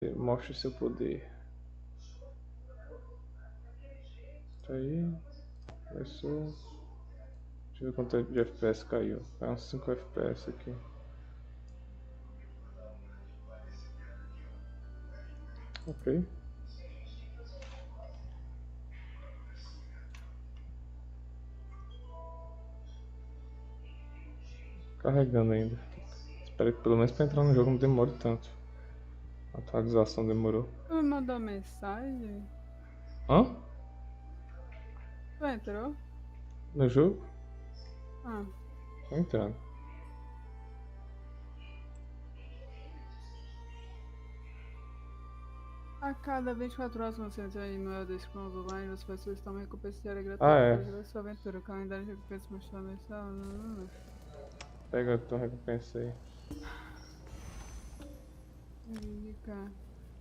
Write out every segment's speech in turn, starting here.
Mostre seu poder. Tá aí. Começou. Deixa eu ver quanto de FPS caiu. Caiu uns 5 FPS aqui. Ok. Carregando ainda. Espero que pelo menos pra entrar no jogo não demore tanto. A atualização demorou. Tu me mandou mensagem? Hã? Tu entrou? No jogo? Ah, Tô entrando. a cada 24 horas quando você entra aí no Elder Scrolls Online, você vai solicitar uma recompensa diária Ah, gratuita para é. jogar sua aventura. O calendário de recompensa mostrando mensal. Pega a tua recompensa aí. Indica.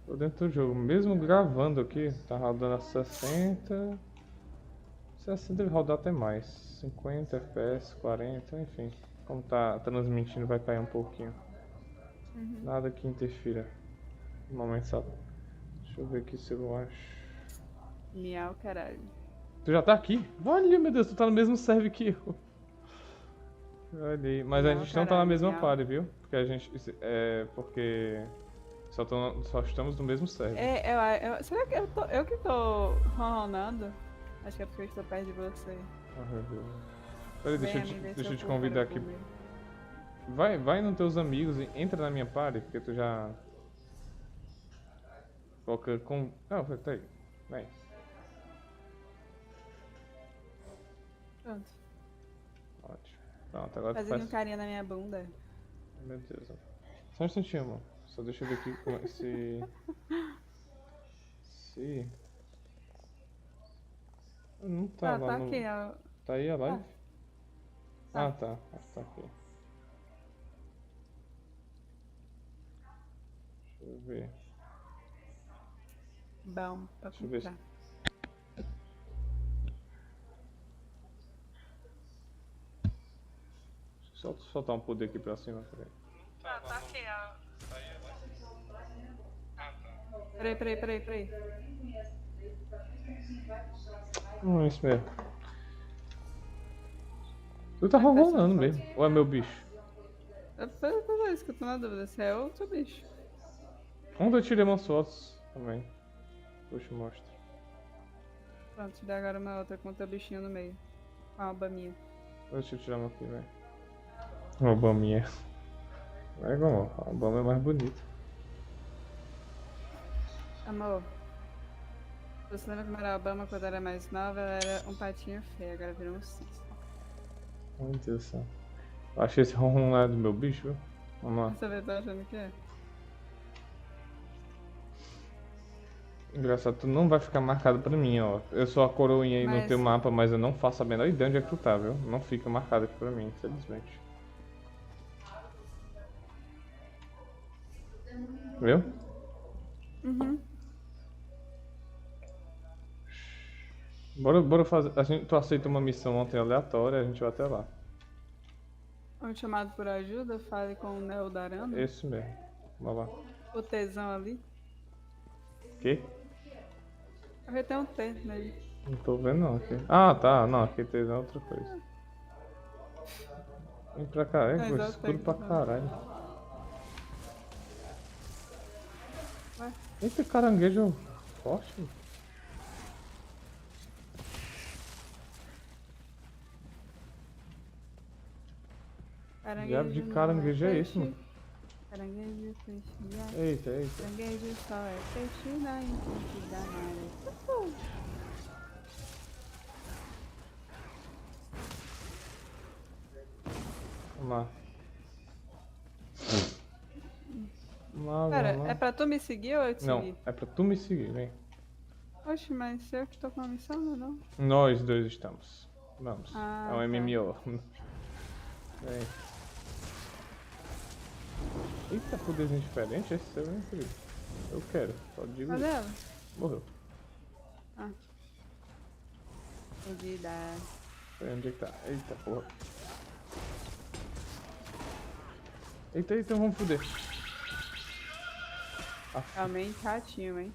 Tô dentro do jogo. Mesmo gravando aqui, tá rodando a 60. 60 deve rodar até mais. 50 FPS, 40, enfim. Como tá transmitindo vai cair um pouquinho. Nada que interfira. No momento só. Deixa eu ver aqui se eu acho. Miau, caralho. Tu já tá aqui? Olha, meu Deus, tu tá no mesmo serve que eu. Olha aí. Mas a Miau, gente não tá na caralho, mesma miau. party, viu? Porque a gente. Porque. Só estamos no mesmo server. Será que eu que tô ronronando? Acho que é porque eu estou perto de você. Ah, meu Deus. Peraí, Vem a mim ver deixa seu eu te cu para convidar aqui. comer. Vai nos teus amigos e entra na minha party, porque tu já. Coloca com. Não, tá aí. Vem. Pronto. Ótimo. Pronto, agora tu Fazendo faz. um carinha na minha bunda. Meu Deus. Só um instantinho, amor. Só deixa eu ver aqui se. Se. Não tá Ah, lá tá no. aqui, ó. Tá aí a live? Tá, Ah, tá. tá. Tá aqui. Deixa eu ver. Bom pra Deixa eu ver se. comprar. Deixa eu só soltar um poder aqui pra cima, peraí. Ah, tá aqui, ó. Peraí. Não, é isso mesmo. Tu tá Ah, tá tirando rolando foto. mesmo. Ou é meu bicho? É isso que eu tô na dúvida, se é outro bicho. Onde eu tirei umas fotos também. Eu te mostro. Pronto, te dá agora uma outra com o teu bichinho no meio. Com a aba minha. Deixa eu tirar uma aqui, velho. Uma Obaminha. É igual, a Obama é mais bonita. Amor, você lembra como era a Obama quando era mais nova? Ela era um patinho feio, agora virou um cis. Meu Deus do céu. Eu achei esse ronron lá do meu bicho, viu? Vamos lá. Você vê, tá achando que é? Engraçado, tu não vai ficar marcado pra mim, ó. Eu sou a coroinha aí no teu Mas, mapa, mas eu não faço a menor ideia onde é que tu tá, viu? Não fica marcado aqui pra mim, infelizmente. Viu? uhum. Bora fazer. Tu aceita uma missão ontem aleatória, a gente vai até lá. Um chamado por ajuda, fale com o Neo Darano. Esse mesmo. Vamos lá. O tesão ali. Que? Eu vi ter um T nele. Não tô vendo não aqui. Ah, tá. Não, aqui tem outra coisa. Vem pra cá, é Mas eu escuro tenho pra que caralho. Ué? Eita, caranguejo forte. Diabo de Caranguejo não é caranguejo é esse, peixe. mano? Caranguejo, peixe, Eita, eita. caranguejo só é peixe na enchente da maré. Vamos lá. Vamos Pera, lá. é pra tu me seguir ou eu te Não, seguir? é pra tu me seguir, vem. Oxe, mas eu que tô com a missão, não é não? Nós dois estamos. Vamos. Ah, É um tá. MMO. Vem. Eita, poderzinho diferente, esse seu, hein, querido? Eu quero, só digo Cadê isso. ela? Morreu. Ah. Fugida. Peraí, onde é que tá? Eita, porra. Eita, vamos foder. Realmente ratinho, hein?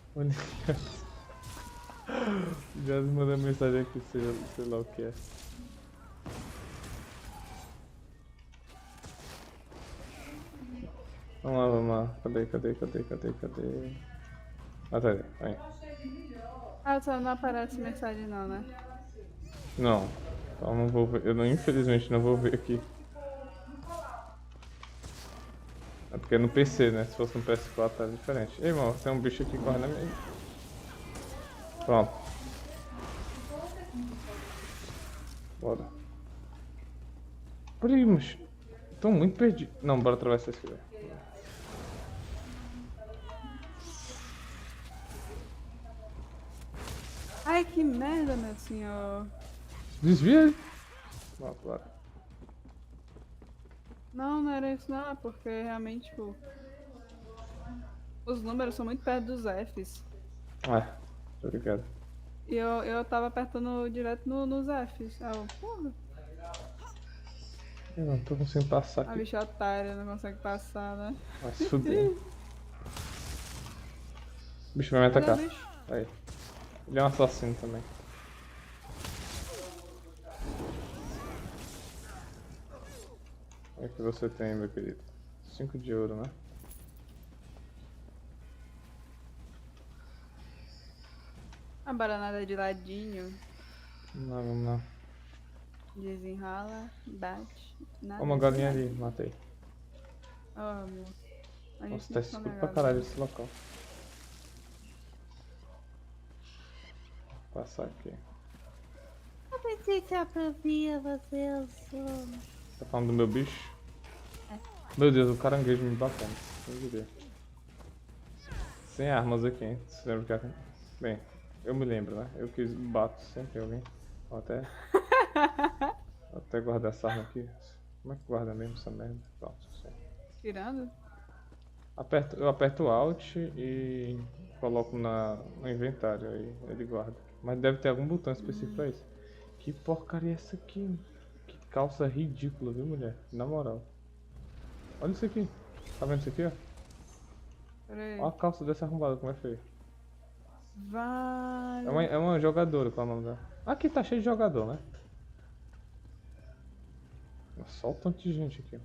Já mandou mensagem aqui, sei lá o que é. Vamos lá. Cadê? Ah, tá aí. Aí. Ah, só não aparece mensagem não, né? Não. Então não vou ver. Infelizmente não vou ver aqui. É porque é no PC, né? Se fosse no PS4 era diferente. Ei, irmão, tem um bicho aqui correndo aí. Pronto. Bora. Primos. Tô muito perdido. Não, bora atravessar esse aqui. Ai, que merda, meu senhor. Desvia aí. Pronto, bora. Não, não era isso não, é porque realmente, tipo, os números são muito perto dos Fs. Ah, tô ligado. E eu tava apertando direto nos Fs. Aí eu, porra, Eu não tô conseguindo passar a aqui. bicha otária não consegue passar, né? Vai se fuder. O bicho vai me Cadê o atacar. bicho? Aí. Ele é um assassino também. O que você tem, meu querido? 5 de ouro, né? A baranada de ladinho. Não, vamos lá. Desenrola, bate. Nada Ó, uma de galinha nada. ali, matei. Oh, amor. A gente Nossa, tem tá que comer escuro a pra galinha. caralho esse local. Vou passar aqui. Eu pensei que eu via você, eu sou. Tá falando do meu bicho? É. Meu Deus, o caranguejo me batendo. Quem diria? Sem armas aqui, hein? Você lembra que... Bem, eu me lembro, né? Eu que bato sempre alguém. Vou até guardar essa arma aqui. Como é que guarda mesmo essa merda? Pronto, sim. Tirando? Eu aperto Alt e coloco no inventário, aí ele guarda. Mas deve ter algum botão específico pra isso. Que porcaria é essa aqui? Que calça ridícula, viu, mulher? Na moral. Olha isso aqui. Tá vendo isso aqui, ó? Peraí. Olha a calça dessa arrombada, como é feio. Vale. É uma jogadora, qual é o nome dela? Aqui tá cheio de jogador, né? Só o tanto de gente aqui.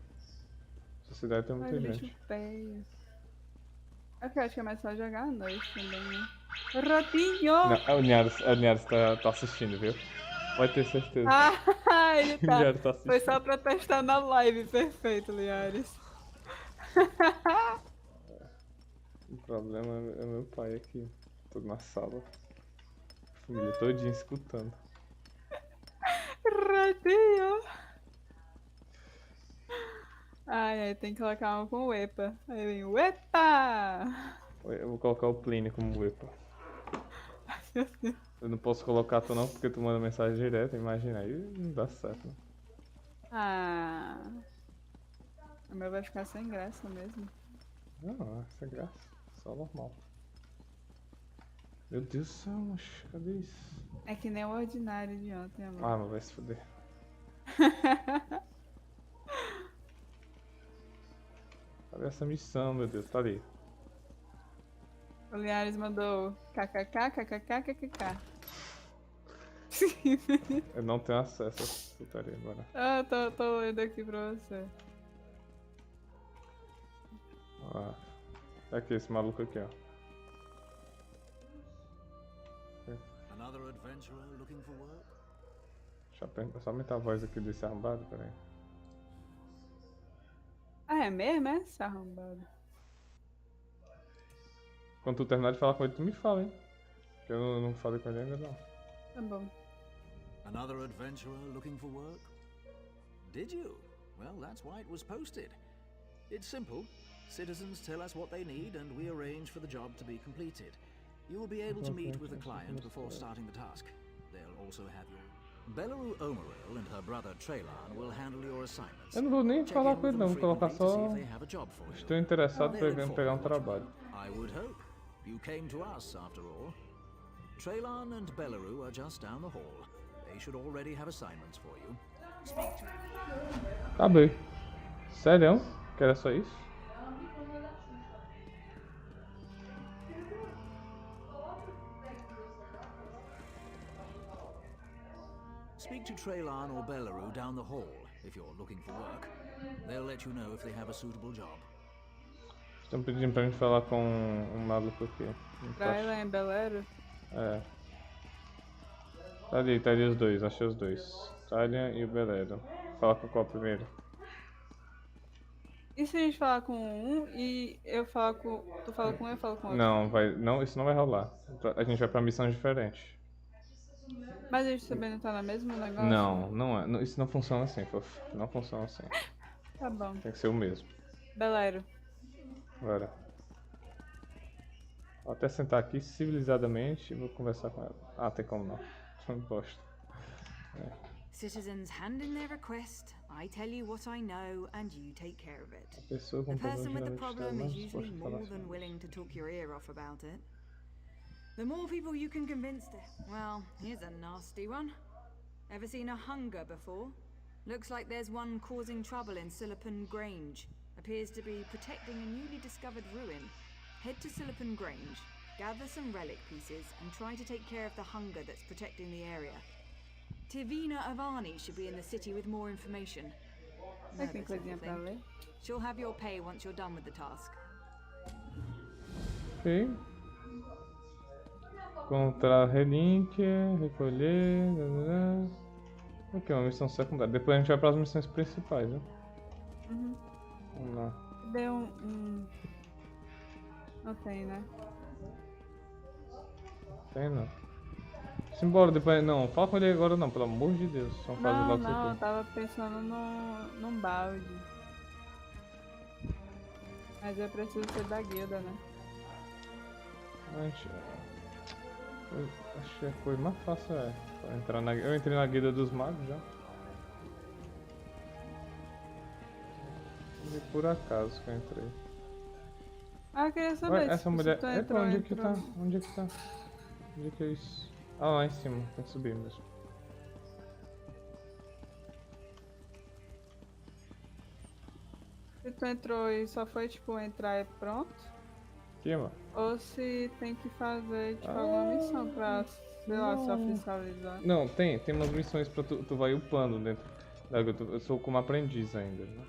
Essa cidade tem muita Olha o bicho gente. feio. É que eu acho que é mais só jogar à noite também, né? Ratinho! Não, o Niares tá assistindo, viu? Pode ter certeza. Ah, ele O tá. Niares tá Foi só assistindo. pra testar na live. Perfeito, Liares. O problema é meu pai aqui. Tô na sala. Família todinha escutando. Ratinho! Ai, ai, tem que colocar um com o EPA. Aí vem o EPA! Eu vou colocar o Plínio como EPA. Eu não posso colocar tu não, porque tu manda mensagem direta, imagina, aí não dá certo. Né? Ah. O meu vai ficar sem graça mesmo. Não, sem graça. Só normal. Meu Deus do céu, macho, cadê isso? É que nem o ordinário de ontem, amor. Ah, mas vai se fuder. Cadê essa missão, meu Deus? Tá ali. O Liares mandou kkk. Eu não tenho acesso a essa putaria agora. Ah, tô lendo aqui pra você. Ah, é aqui, esse maluco aqui, ó. Another adventurer looking for work? Deixa eu só aumentar a voz aqui desse arrombado, peraí. Ah, é mesmo, é? Esse arrombado. Quando tu terminar de falar com ele, tu me fala, hein? Porque eu não falei com ele ainda, não. Tá bom. Another adventurer looking for work? Did you? Well, that's why it was posted. It's simple. Citizens tell us what they need and we arrange for the job to be completed. You will be able to meet with the client before starting the task. They'll also have your... Belarus Omeril and her brother Traylan will handle your assignments. Eu não vou nem Check falar in com with ele them não, vou colocar frequently to see só... if they have a job for you. Estou interessado They look em forward pegar to your trabalho. I would hope. You came to us, after all. Traylan and Belarus are just down the hall. They should already have assignments for you. Speak to them. Acabei. Sério? Que era só isso? Speak to Traylan or Belleru down the hall if you're looking for work. They'll let you know if they have a suitable job. Estão pedindo pra gente falar com um maluco aqui. Não tô Pra ir lá ach- em Belero? É. Tá ali os dois, achei os dois. Talion e o Belero. Fala com qual primeiro? E se a gente falar com um e eu falar com. Tu fala com um e eu falo com outro? Não, não, isso não vai rolar. A gente vai pra missão diferente. Mas a gente também não tá no mesmo negócio? Não, não é. Isso não funciona assim, fofo. Não funciona assim. Tá bom. Tem que ser o mesmo. Belero. Bora. Vou até sentar aqui civilizadamente e vou conversar com ela. Ah, tem como não. Não gosto. Citizens hand in their request, I tell you what I know, and you take care of it. Pessoa The com problema person with the geralmente está problem mais is usually disposta a falar more than sobre willing to talk your ear off about it. The more people you can convince to... Well, here's a nasty one. Ever seen a hunger before? Looks like there's one causing trouble in Sillipan Grange. Appears to be protecting a newly discovered ruin. Head to Sillipan Grange, gather some relic pieces, and try to take care of the hunger that's protecting the area. Tivina Avani should be in the city with more information. Tem Nervous coisinha little pra thing. ler? She'll have your pay once you're done with the task. Ok. Encontrar relíquia, recolher. Ok, uma missão secundária. Depois a gente vai para as missões principais, né? Uhum. Vamos lá. Deu um. Não tem, né? Tem não. Simbora, depois. Não, fala com ele agora não, pelo amor de Deus. Vamos fazer Não, logo isso não, eu aqui. tava pensando num balde. Mas eu preciso ser da guilda, né? Eu acho que a coisa mais fácil é entrar na. Eu entrei na guilda dos magos já. E por acaso que eu entrei. Ah, eu queria saber Ué, se essa você mulher. tá Epa, onde é que entrou. tá? Onde é que tá? Onde é que é isso? Ah, lá em cima, tem que subir mesmo. Se tu entrou e só foi, tipo, entrar e pronto. Aqui, mano. Ou se tem que fazer, tipo, alguma missão pra, sei lá, se oficializar. Não, tem umas missões pra tu vai upando dentro da guilda. Eu sou como aprendiz ainda, né?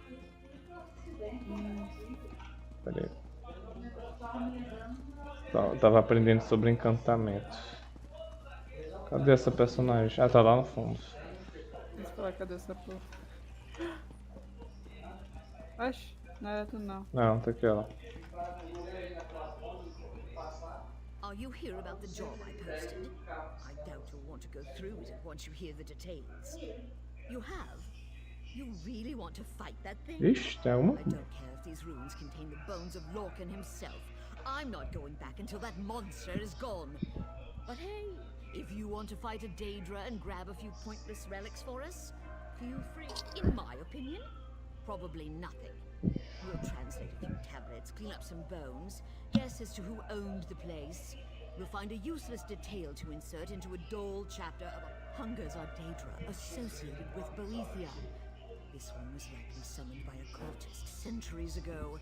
Pera aí. Tava aprendendo sobre encantamento. Cadê essa personagem? Ah, tá lá no fundo. Deixa eu falar, cadê essa porra? Oxe, não era tu não. Não, tá aqui ela. Are you here about the job I posted? I doubt you'll want to go through with it once you hear the details. You have? You really want to fight that thing? Ixi, tem uma? I don't care if these ruins contain the bones of Lorcan himself. I'm not going back until that monster is gone. But hey, if you want to fight a Daedra and grab a few pointless relics for us, feel free. In my opinion, probably nothing. We'll translate a few tablets, clean up some bones, guess as to who owned the place. We'll find a useless detail to insert into a dull chapter of Hungers are Daedra associated with Boethia. This one was likely summoned by a cultist centuries ago.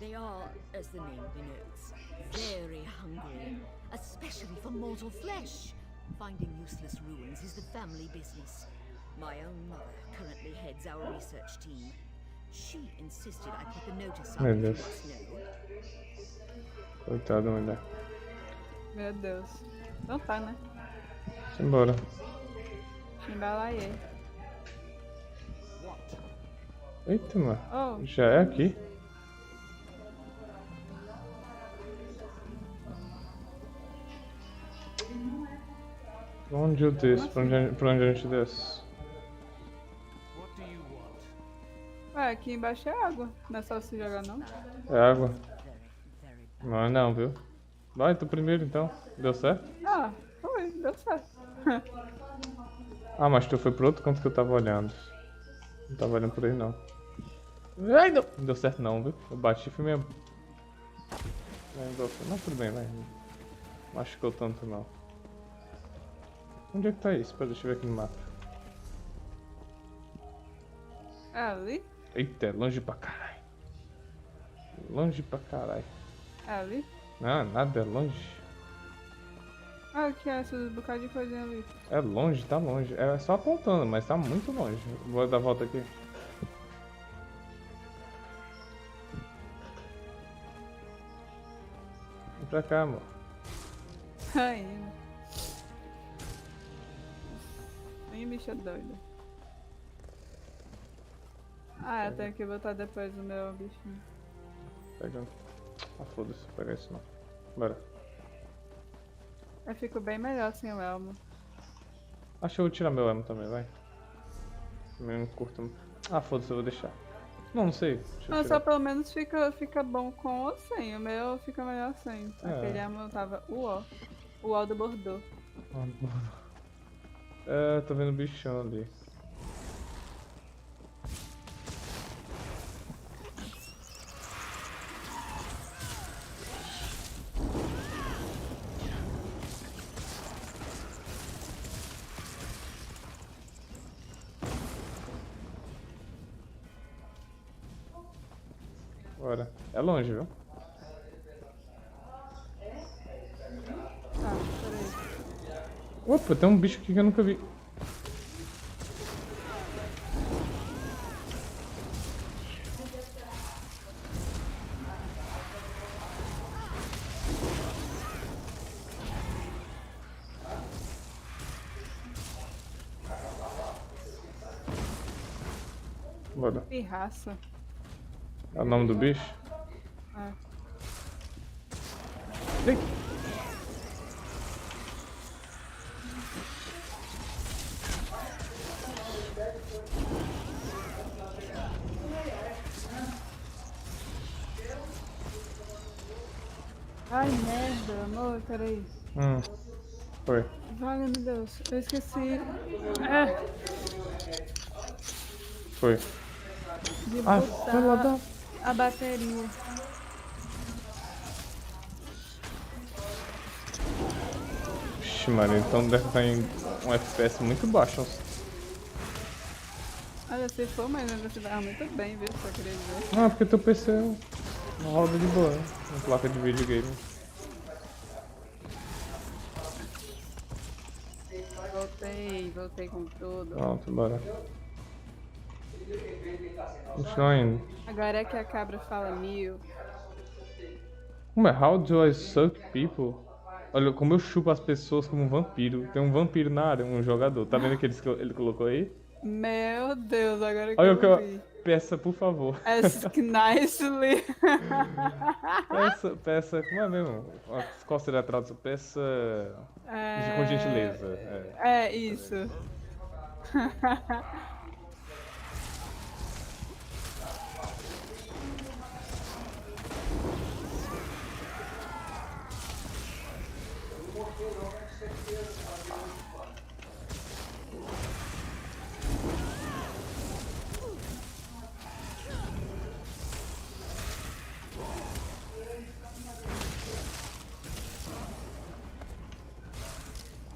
They are, as the name denotes, very hungry, especially for mortal flesh. Finding useless ruins is the family business. My own mother currently heads our research team. She insisted I put the notice up Meu if you Deus. must know. Coitada, mulher. Meu Deus. Então tá, né? Simbora. Chimbalaie. Eita, mano. Oh, Já é aqui? Pra onde eu desço? Pra onde a gente desce? What do you want? ué, aqui embaixo é água. Não é só se jogar, não? É água? Very Não é não, viu? Vai, tu primeiro então. Deu certo? Ah, foi, deu certo. Ah, mas tu foi pro outro canto que eu tava olhando. Não tava olhando por aí não. Ai, não! Não deu certo não, viu? Eu bati foi mesmo. Não, tudo bem, vai. Não machucou tanto não. Onde é que tá isso? Espera, deixa eu ver aqui no mapa. É ali? Eita, é longe pra caralho. Longe pra caralho. É ali? Não, nada é longe. Ah, que é esse bocado de coisinha ali. É longe, tá longe. É só apontando, mas tá muito longe. Vou dar a volta aqui. Vem pra cá, amor. Ainda. Ih, bicha doida. Ah, eu tenho que botar depois o meu bichinho. Pega. Ah, foda-se, vou pegar isso não. Bora. Eu fico bem melhor sem o elmo. Acho que eu vou tirar meu elmo também, vai. Também não curto. Ah, foda-se, eu vou deixar. Não sei. Deixa eu Não, tirar. só pelo menos fica bom com ou sem. O meu fica melhor sem. É. Aquele elmo tava uó. Uó do Bordeaux. Ah, boa. É, tô vendo o bichão ali. Bora. É longe, viu? Tá, peraí. Opa, tem um bicho aqui que eu nunca vi. Bora. Pirraça. É o nome do bicho? Ah. Ei. Ai, merda, amor, peraí. Foi. Vale, meu Deus, eu esqueci. É, Foi. de Ah, foi lá botar da... a bateria. Vixe, mano, então deve estar em um FPS muito baixo. Olha, se for, mas ainda se dá muito bem, viu? Só queria dizer. Ah, porque teu PC não roda de boa, né? Uma placa de videogame. Voltei com tudo. Pronto, bora. Continua indo. Agora é que a cabra fala 1000. How do I suck people? Olha como eu chupo as pessoas como um vampiro. Tem um vampiro na área, um jogador. Tá vendo aqueles que ele colocou aí? Meu Deus, agora que Olha o que eu eu... vi. Peça, por favor. Ask nicely. Peça, como é mesmo? Qual seria a tradução? Peça com gentileza. É, isso.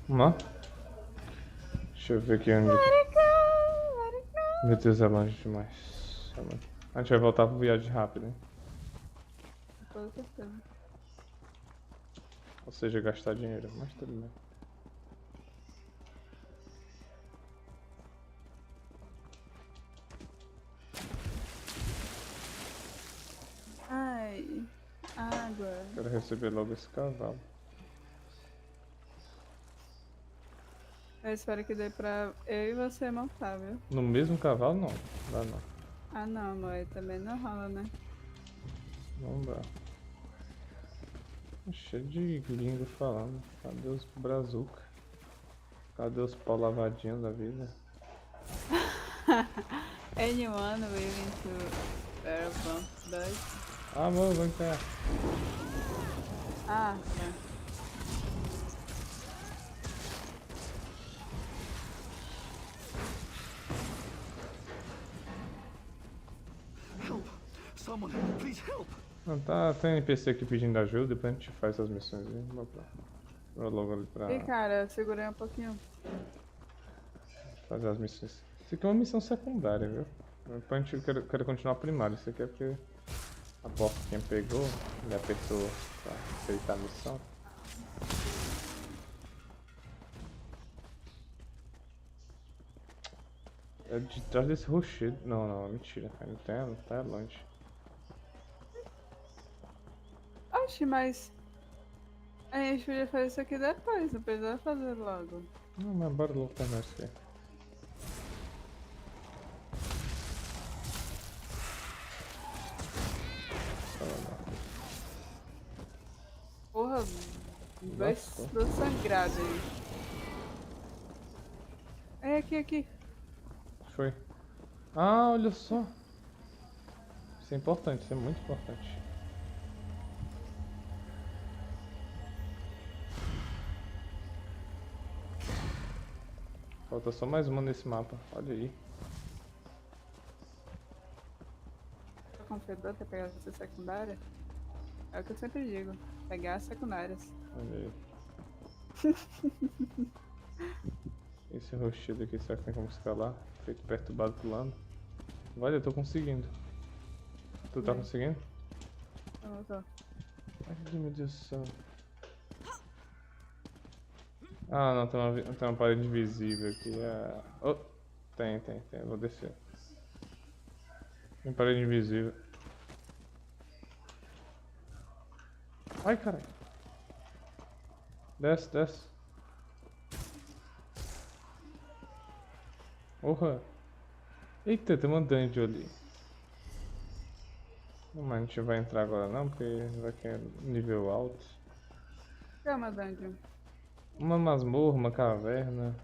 Vamos lá? Deixa eu ver aqui onde... Meu Deus, é longe demais. É longe. A gente vai voltar pro viagem rápida, hein? Com certeza. Ou seja, gastar dinheiro, mas tudo bem. Ai, água. Quero receber logo esse cavalo. Eu espero que dê pra eu e você montar, viu? No mesmo cavalo, não. Dá não. Ah não, amor, aí também não rola, né? Não dá. Cheio de gringo falando. Cadê os brazuca? Cadê os pau lavadinhos da vida? Anyone willing to bear bump does? Ah, amor, vem cá. Ah, tá. Help! Someone, please help! Não, tá, tem NPC aqui pedindo ajuda, depois a gente faz as missões aí. Vou logo ali pra Ih, cara, eu segurei um pouquinho. fazer as missões. Isso aqui é uma missão secundária, viu? Depois a gente quer continuar a primária. Isso aqui é porque a porquinha pegou, ele apertou pra aceitar a missão. É de trás desse rochedo. Não, não, mentira. Ainda tá longe. Oxe, mas a gente podia fazer isso aqui depois, não precisa fazer logo. Não, mas bora logo terminar isso aqui. Porra, Lascou. dois sangrados aí. É aqui. Foi. Ah, olha só. Isso é importante, isso é muito importante. Falta só mais uma nesse mapa, olha aí. Tô com fedor pra pegar essa secundária? É o que eu sempre digo, pegar as secundárias. Olha aí. Esse rochedo aqui, será que tem como escalar? Feito perturbado pulando. Olha, eu tô conseguindo. Tu tá conseguindo? Não, tô. Ai, meu Deus do céu. Ah, não, tem uma parede invisível aqui. Oh, tem. Eu vou descer. Tem parede invisível. Ai, caralho. Desce. Porra. Eita, tem uma dungeon ali. Não, mas a gente vai entrar agora não, porque vai que é nível alto. Calma, dungeon. Uma masmorra, uma caverna.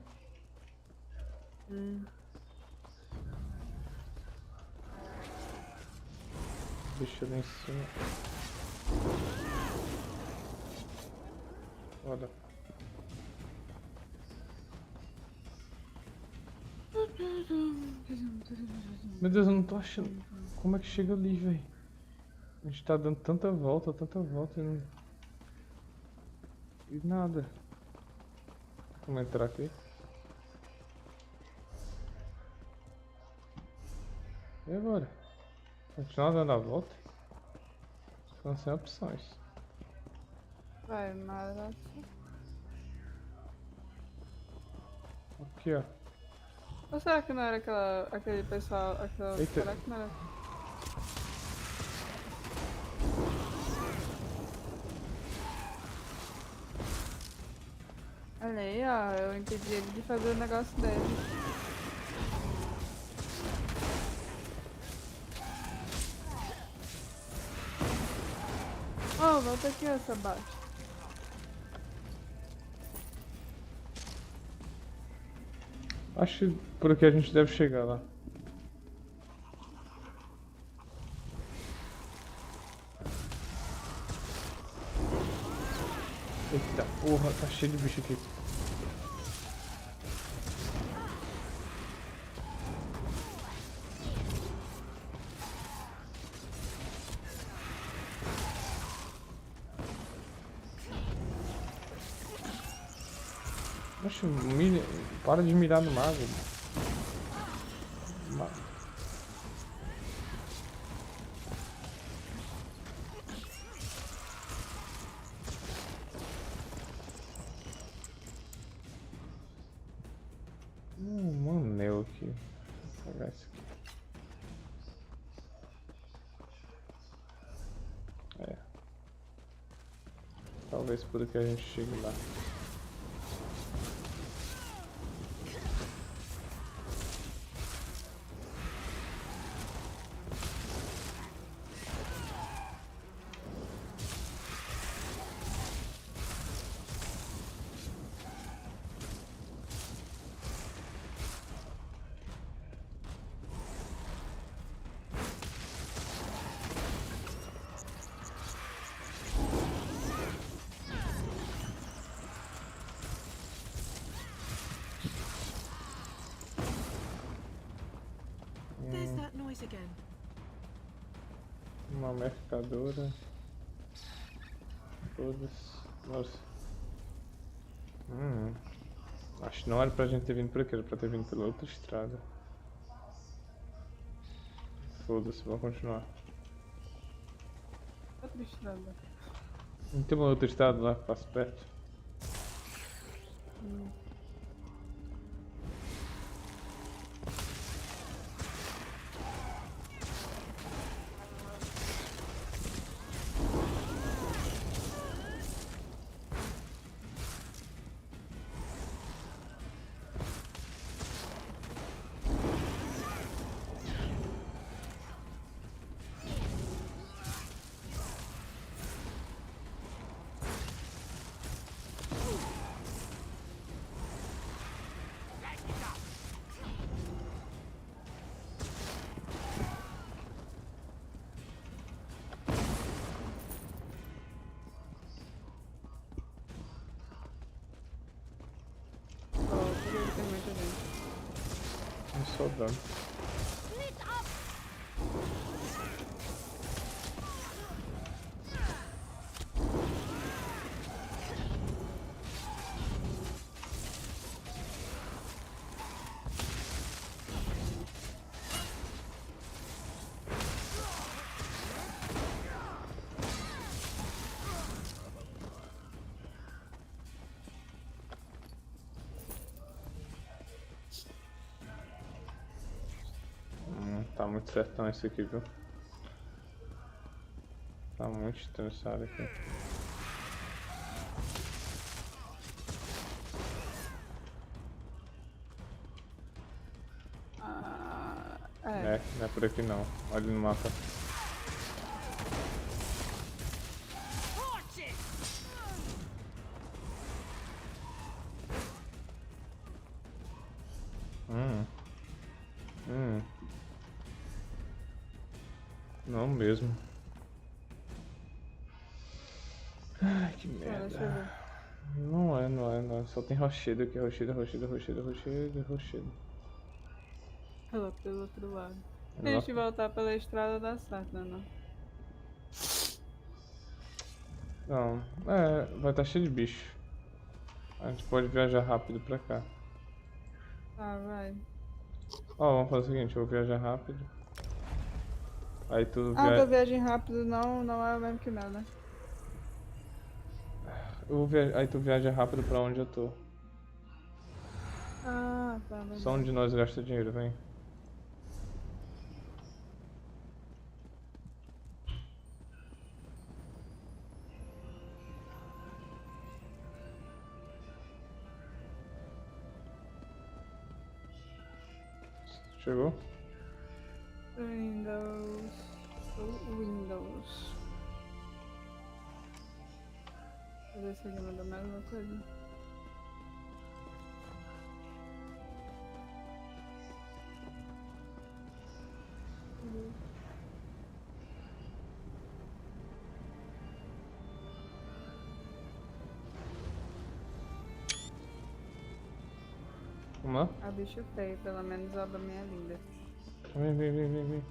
Bicho ali em cima. Olha. Meu Deus, eu não tô achando. Como é que chega ali, velho? A gente tá dando tanta volta e não. E nada. Vamos entrar aqui. E agora? Continuar dando a volta? Ficando sem opções. Vai, mas... Aqui, ó. Ou será que não era aquele pessoal... Eita. Será que não era... Olha aí, ó, eu impedi ele de fazer o negócio dele. Oh, volta aqui, essa baixa. Acho que por aqui a gente deve chegar lá. Eita porra, tá cheio de bicho aqui. Oxe, para de mirar no mago. Um anel aqui. Vou pegar esse aqui. É. Talvez por aqui a gente chegue lá. There's that noise again. Uma mercadora. Todas. Nossa. Acho que não era pra gente ter vindo por aqui, era pra ter vindo pela outra estrada. Foda-se, vamos continuar. Outra estrada. Não tem uma outra estrada lá que passa perto? tem muita gente. Não sobrando. Tá muito certão esse aqui, viu? Tá muito estranho essa área aqui. É. Não é por aqui não. Olha no mapa. Não mesmo. Ai, que Deixa eu ver. merda. Não é. Só tem rochedo aqui. Rochedo. Pelo outro lado. Se a Nossa. gente voltar pela estrada dá certo, não? Não, vai estar cheio de bicho. A gente pode viajar rápido pra cá. Tá, vai. Ó, vamos fazer o seguinte, eu vou viajar rápido. Aí tu Ah, tua viagem rápido não é o mesmo que o meu, né? Aí tu viaja rápido pra onde eu tô. Ah, tá, vai. Só um de nós gasta dinheiro, vem. Chegou? Windows. Deixa eu ver se ele mandou mais uma coisa. Vamos lá? A bicho feio, pelo menos a obra minha é linda. Vem.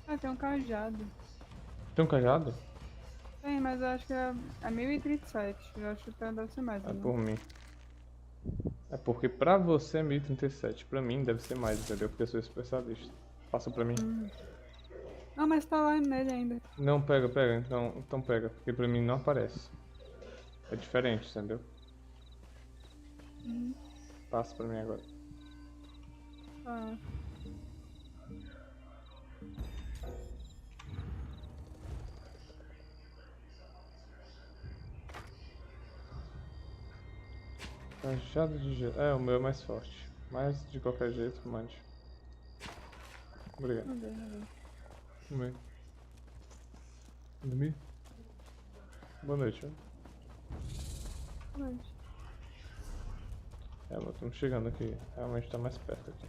Ah, tem um cajado. Tem um cajado? Tem, mas eu acho que é 1037. Eu acho que deve ser mais. É né? por mim. É porque pra você é 1037, pra mim deve ser mais, entendeu? Porque eu sou especialista. Passa pra mim. Não, mas tá lá nele ainda. Não, pega, então pega, porque pra mim não aparece. É diferente, entendeu? Passa pra mim agora. Ah. Cajado de gelo. O meu é mais forte. Mas de qualquer jeito, mande. Obrigado. Vamos ver. Vamos dormir? Boa noite, ó. Mas... Mas estamos chegando aqui. Realmente tá mais perto aqui.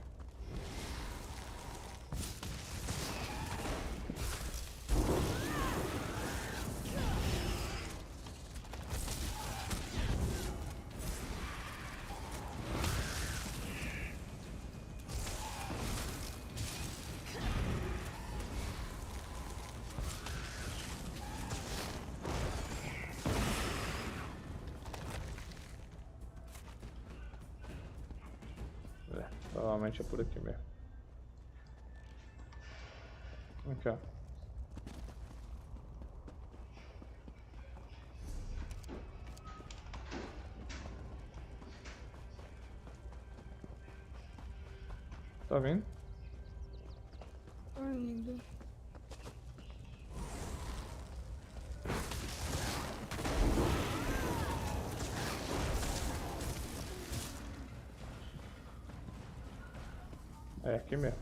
Provavelmente é por aqui mesmo. Aqui, ó. Tá vendo? Tô indo. É aqui mesmo.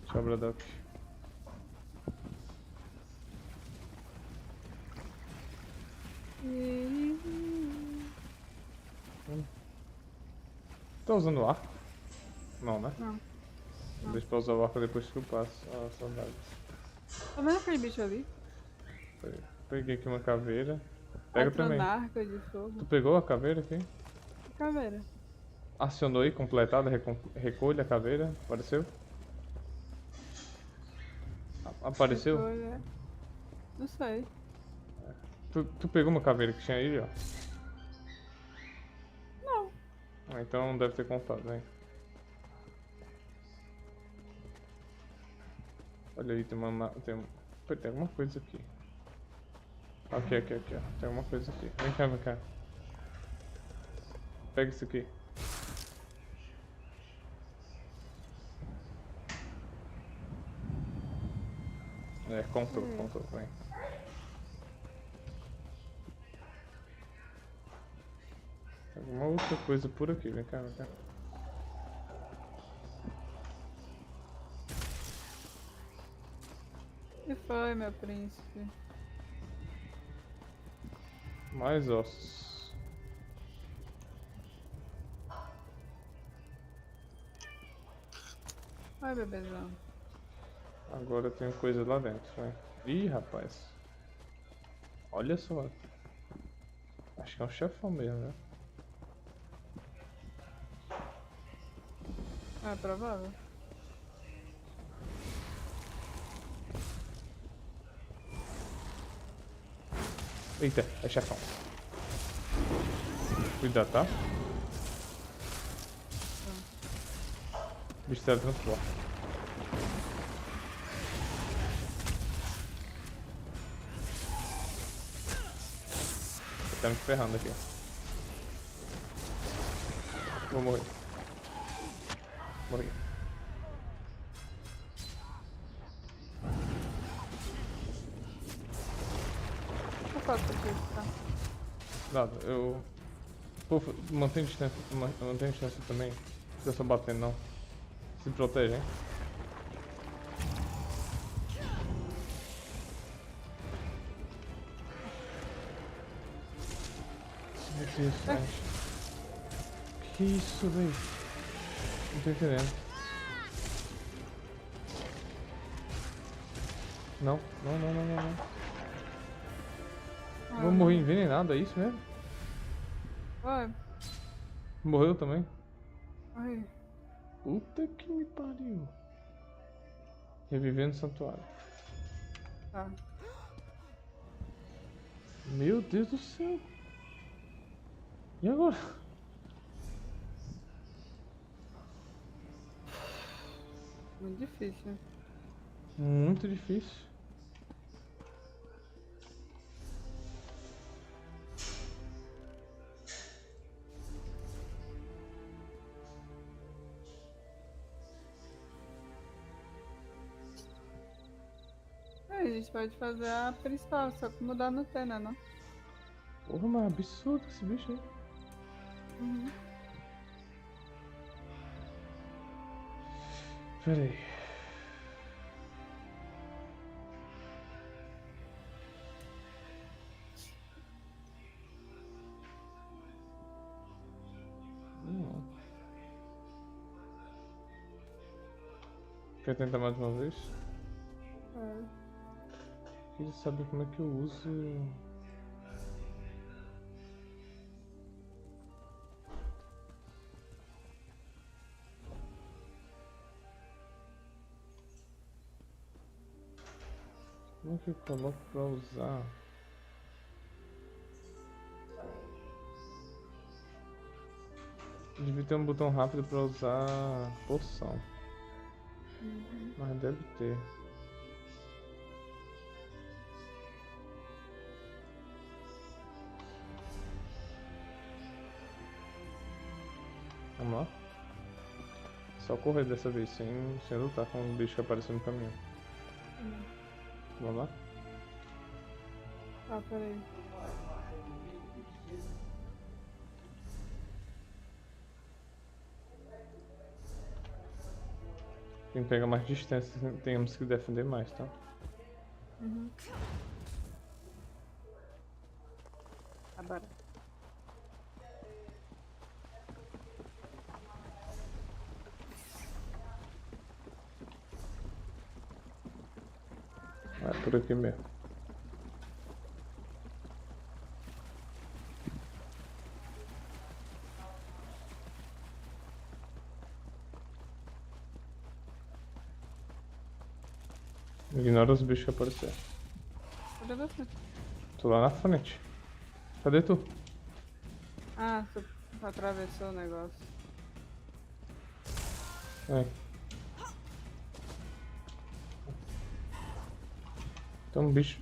Sobra daqui. Tá usando arco? Não, né? Não. Deixa pra usar o arco depois que eu passo. Ah, saudades. Tá vendo aquele bicho ali? Peguei aqui uma caveira. Pega Outra também. narca de Tu fogo. pegou a caveira aqui? Caveira. Acionou aí, completado, recolhe a caveira. Apareceu? Apareceu? Recolha. Não sei. Tu pegou uma caveira que tinha aí, ó? Não. Ah, então não deve ter contado, vem. Olha aí, tem alguma coisa aqui. Aqui, ó. Tem alguma coisa aqui. Vem cá. Pega isso aqui. Contou, vem. Tem alguma outra coisa por aqui, vem cá. Que foi, meu príncipe? Mais ossos. Vai, bebezão. Agora tem coisa lá dentro, vai. Ih, rapaz. Olha só. Acho que é um chefão mesmo, né? É provável. Eita, é chefão. Cuidado, tá? O bicho teletransporta. Tá me ferrando aqui. Vou morrer. Morri. Eu faço aqui, tá? Nada, eu... Pô, mantém distância também. Não precisa só batendo não. Se protege, hein? Meu Deus, que isso, velho? Não tô entendendo. Não. Vou morrer envenenado, é isso mesmo? Vai. Morreu também? Ai. Puta que me pariu. Revivendo o santuário. Tá. Meu Deus do céu. E agora? Muito difícil. Muito difícil. É, a gente pode fazer a principal, só que mudar no Tena, não? Porra, mas é absurdo esse bicho aí. Uhum. Pera aí. Quer tentar mais uma vez? É. Queria saber como é que eu uso. Como é que eu coloco pra usar? Devia ter um botão rápido pra usar poção. Mas deve ter. Vamos lá. Só correr dessa vez, sem lutar com o bicho que apareceu no caminho. Vamos lá? Ah, peraí. Quem pega mais distância, temos que defender mais, tá? Agora. Vai por aqui mesmo. Ignora os bichos que apareceram. Cadê você? Tô lá na frente. Cadê tu? Ah, você atravessou o negócio. É. Tem um bicho.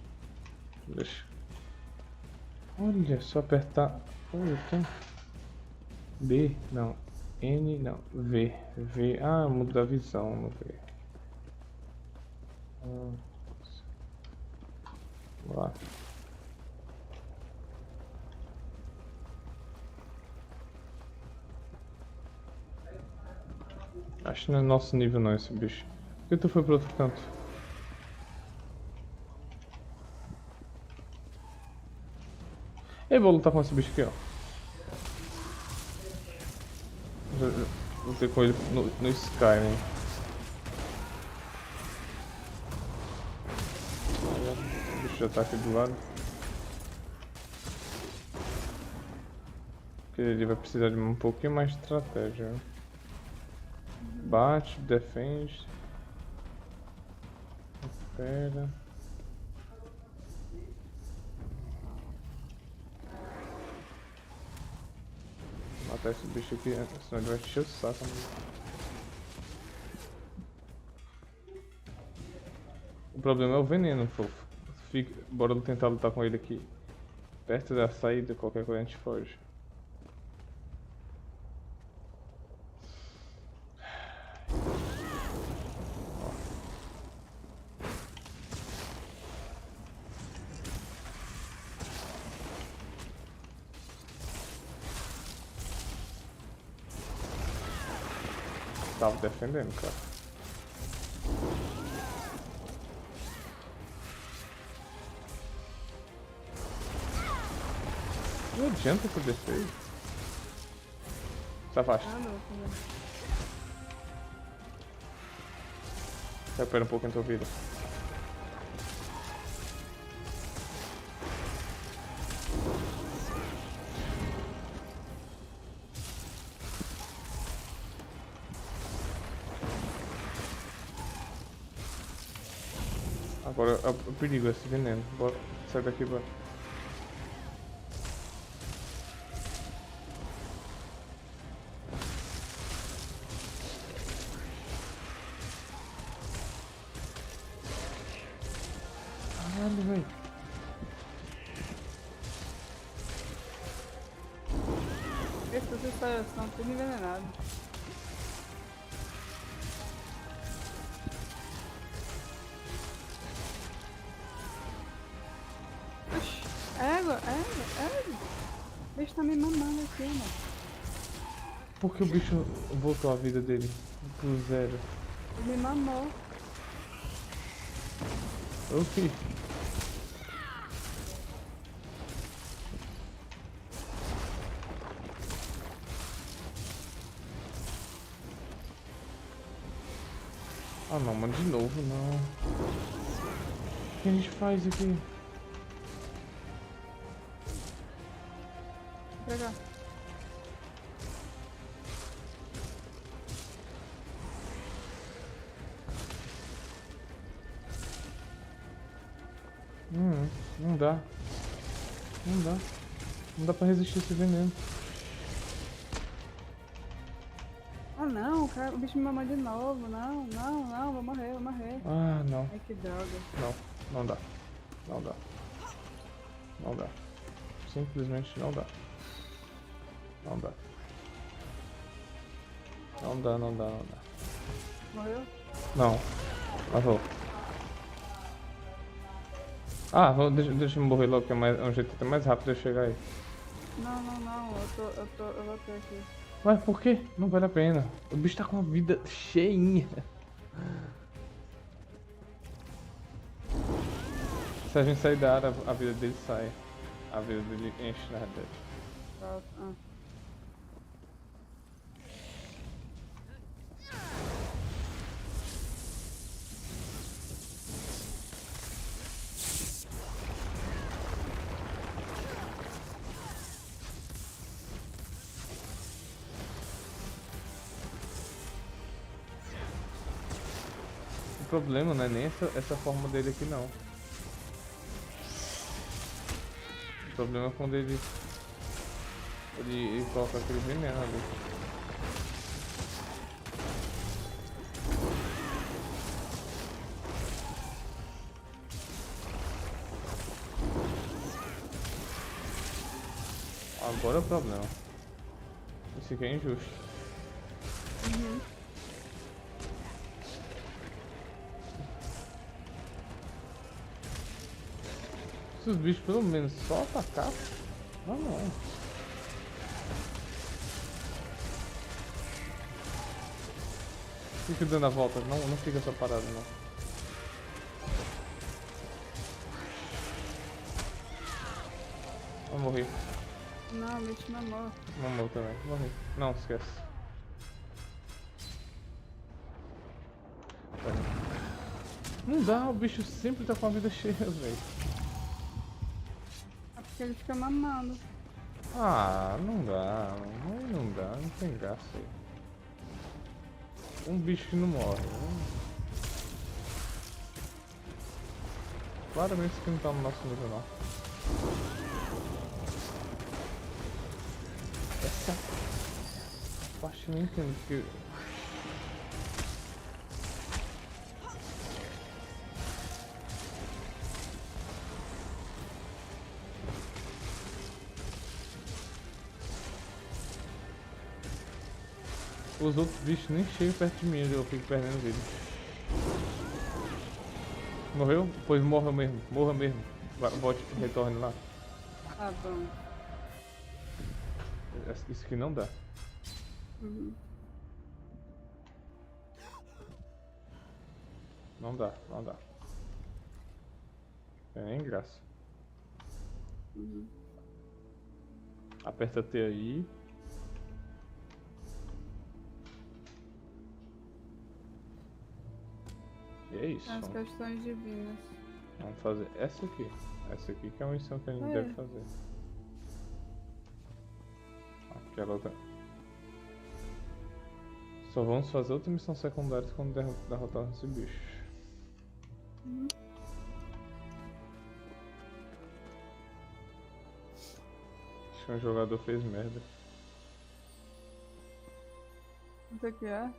Deixa. Olha, só apertar. Olha, tem. B, não. N, não. V. V. Ah, muda a visão no V. Vamos lá. Acho que não é nosso nível não esse bicho. Por que tu foi pro outro canto? Eu vou lutar com esse bicho aqui, ó. Lutei com ele no Sky, né? O bicho já tá aqui do lado. Porque ele vai precisar de um pouquinho mais de estratégia, né? Bate, defende. Espera. Matar esse bicho aqui, senão ele vai encher o saco. Né? O problema é o veneno, fofo. Bora tentar lutar com ele aqui. Perto da saída, qualquer coisa a gente foge. Tava defendendo, cara. Não adianta essa defesa. Se afasta. Ah, não, também. Recupera um pouco em tua vida. Agora o perigo é esse veneno. Bora, sai daqui, bora. Caralho, velho. Essas histórias são tudo envenenadas. Égua. O bicho tá me mamando aqui, mano. Por que o bicho voltou a vida dele pro zero? Ele me mamou. Eu fiz. Ah não, mano, de novo não. O que a gente faz aqui? Vou pegar. Não dá. Não dá. Não dá pra resistir esse veneno. Ah não, cara, o bicho me mamou de novo. Não, vou morrer. Ah, não. Ai, que droga. Não dá. Não dá. Não dá. Simplesmente não dá. Não dá. Não dá, não dá, não dá. Morreu? Não. Ah, vou. Ah, deixa eu morrer logo, que é um jeito até mais rápido de eu chegar aí. Não. Eu vou ter aqui. Ué, por quê? Não vale a pena. O bicho tá com a vida cheinha. Se a gente sair da área, a vida dele sai. A vida dele enche, na verdade. Volta. Ah. O problema não é nem essa forma dele aqui, não. O problema é quando ele coloca aquele veneno ali. Agora é o problema. Isso aqui é injusto. Se os bichos pelo menos só atacar. Não. Fica dando a volta, não fica só parado não. Eu morri. Não, o bicho mamou. Mamou também, morri. Não, esquece. Não dá, o bicho sempre tá com a vida cheia, velho. É porque ele fica mamando. Ah, não dá, não tem graça aí. Um bicho que não morre, né? Claramente isso aqui não tá no nosso nível não. Essa parte eu não entendo que... Os outros bichos nem chegam perto de mim, eu fico perdendo vida. Morreu? Pois morra mesmo. Volte, retorne lá. Tá bom. Isso aqui não dá. Não dá. É nem graça. Aperta T aí. E é isso. As questões divinas. Vamos fazer essa aqui. Essa aqui que é uma missão que a gente deve fazer. Aquela outra. Só vamos fazer outra missão secundária quando derrotar esse bicho. Acho que um jogador fez merda. Isso aqui é?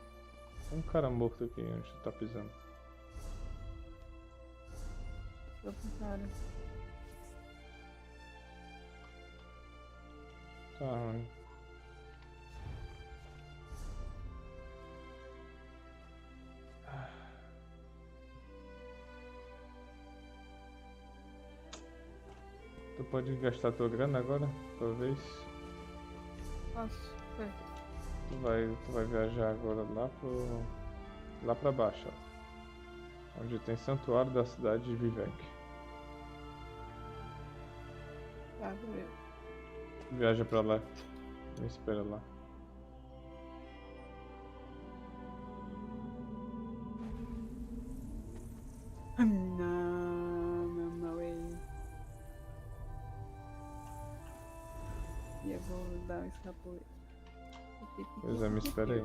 Tem um cara morto aqui onde tu tá pisando. Outro cara. Tá ruim. Tu pode gastar tua grana agora, talvez. Posso? Tu vai viajar agora lá pra baixo, ó. Onde tem santuário da cidade de Vivek. Tá, beleza. Viaja pra lá. Me espera lá. Não, way. E eu vou dar um escapulo. Pois é, me espera aí.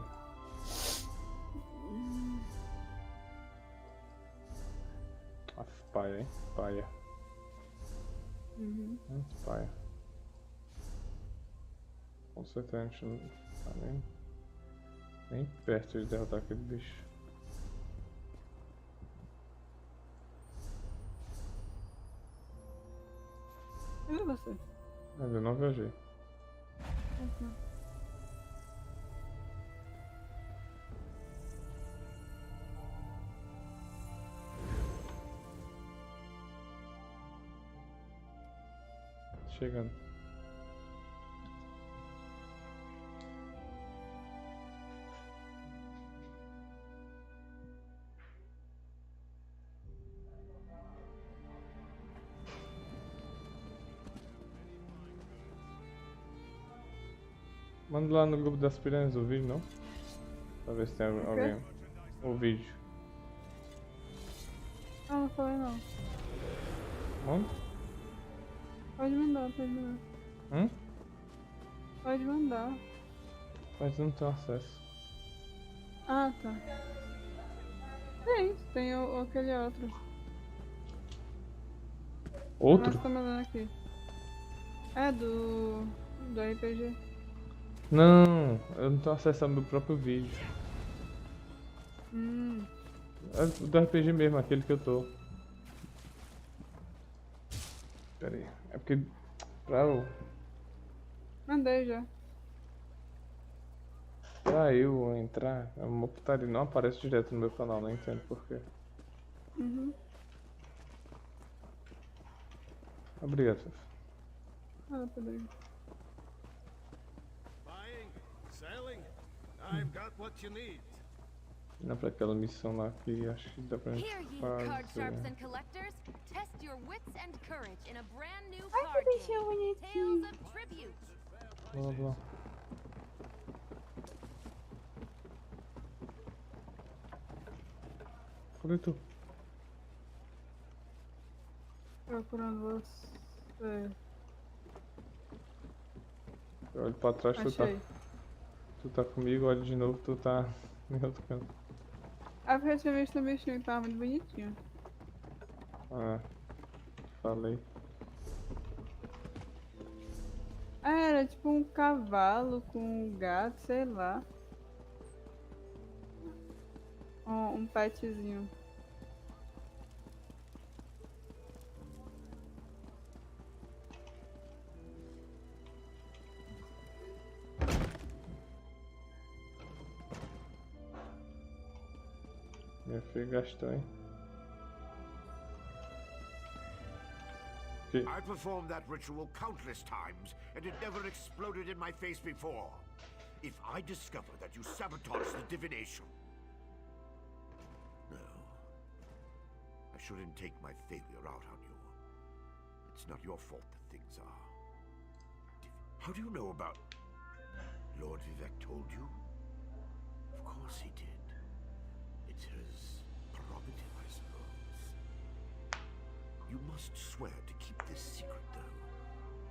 Paia, hein? Paia. Paia. Com certeza a gente não tá nem perto de derrotar aquele bicho. Cadê você? Ainda não viajei. chegando. Manda lá no grupo das piranhas o vídeo, não? Pra ver se tem alguém. O vídeo. Ah, não falei não. Manda? Pode mandar, pode mandar. Pode mandar. Mas não tem acesso. Ah, tá. Tem aquele outro. Outro? Mas tá mandando aqui. É do RPG. Não, eu não tô acessando meu próprio vídeo. É do RPG mesmo, aquele que eu tô. Pera aí. É porque Mandei já. pra eu entrar, é uma putaria, não aparece direto no meu canal, não entendo porquê. Obrigado, Fef. Ah, Pedro. Buying, selling. I've got what you need. Não pra aquela missão lá que acho que dá pra gente Here, ye card sharps fazer. and collectors, test your wits and courage in a brand new Ai, card que bichinho game, bonitinho. Tales of Tribute. Blá blá. Cadê tu? Procurando você. Eu olho pra trás, Achei. tu tá comigo, olho de novo, tu tá em outro canto. Ah, porque eu tinha visto um bichinho que tava muito bonitinho. Ah, falei. Ah, era tipo um cavalo com um gato, sei lá. Um petzinho. Minha filha gastou, hein? I performed that ritual countless times, and it never exploded in my face before. If I discover that you sabotaged the divination... No. I shouldn't take my failure out on you. It's not your fault that things are. How do you know about... Lord Vivek told you? Of course he did. It's his prerogative, I suppose. You must swear to keep this secret, though.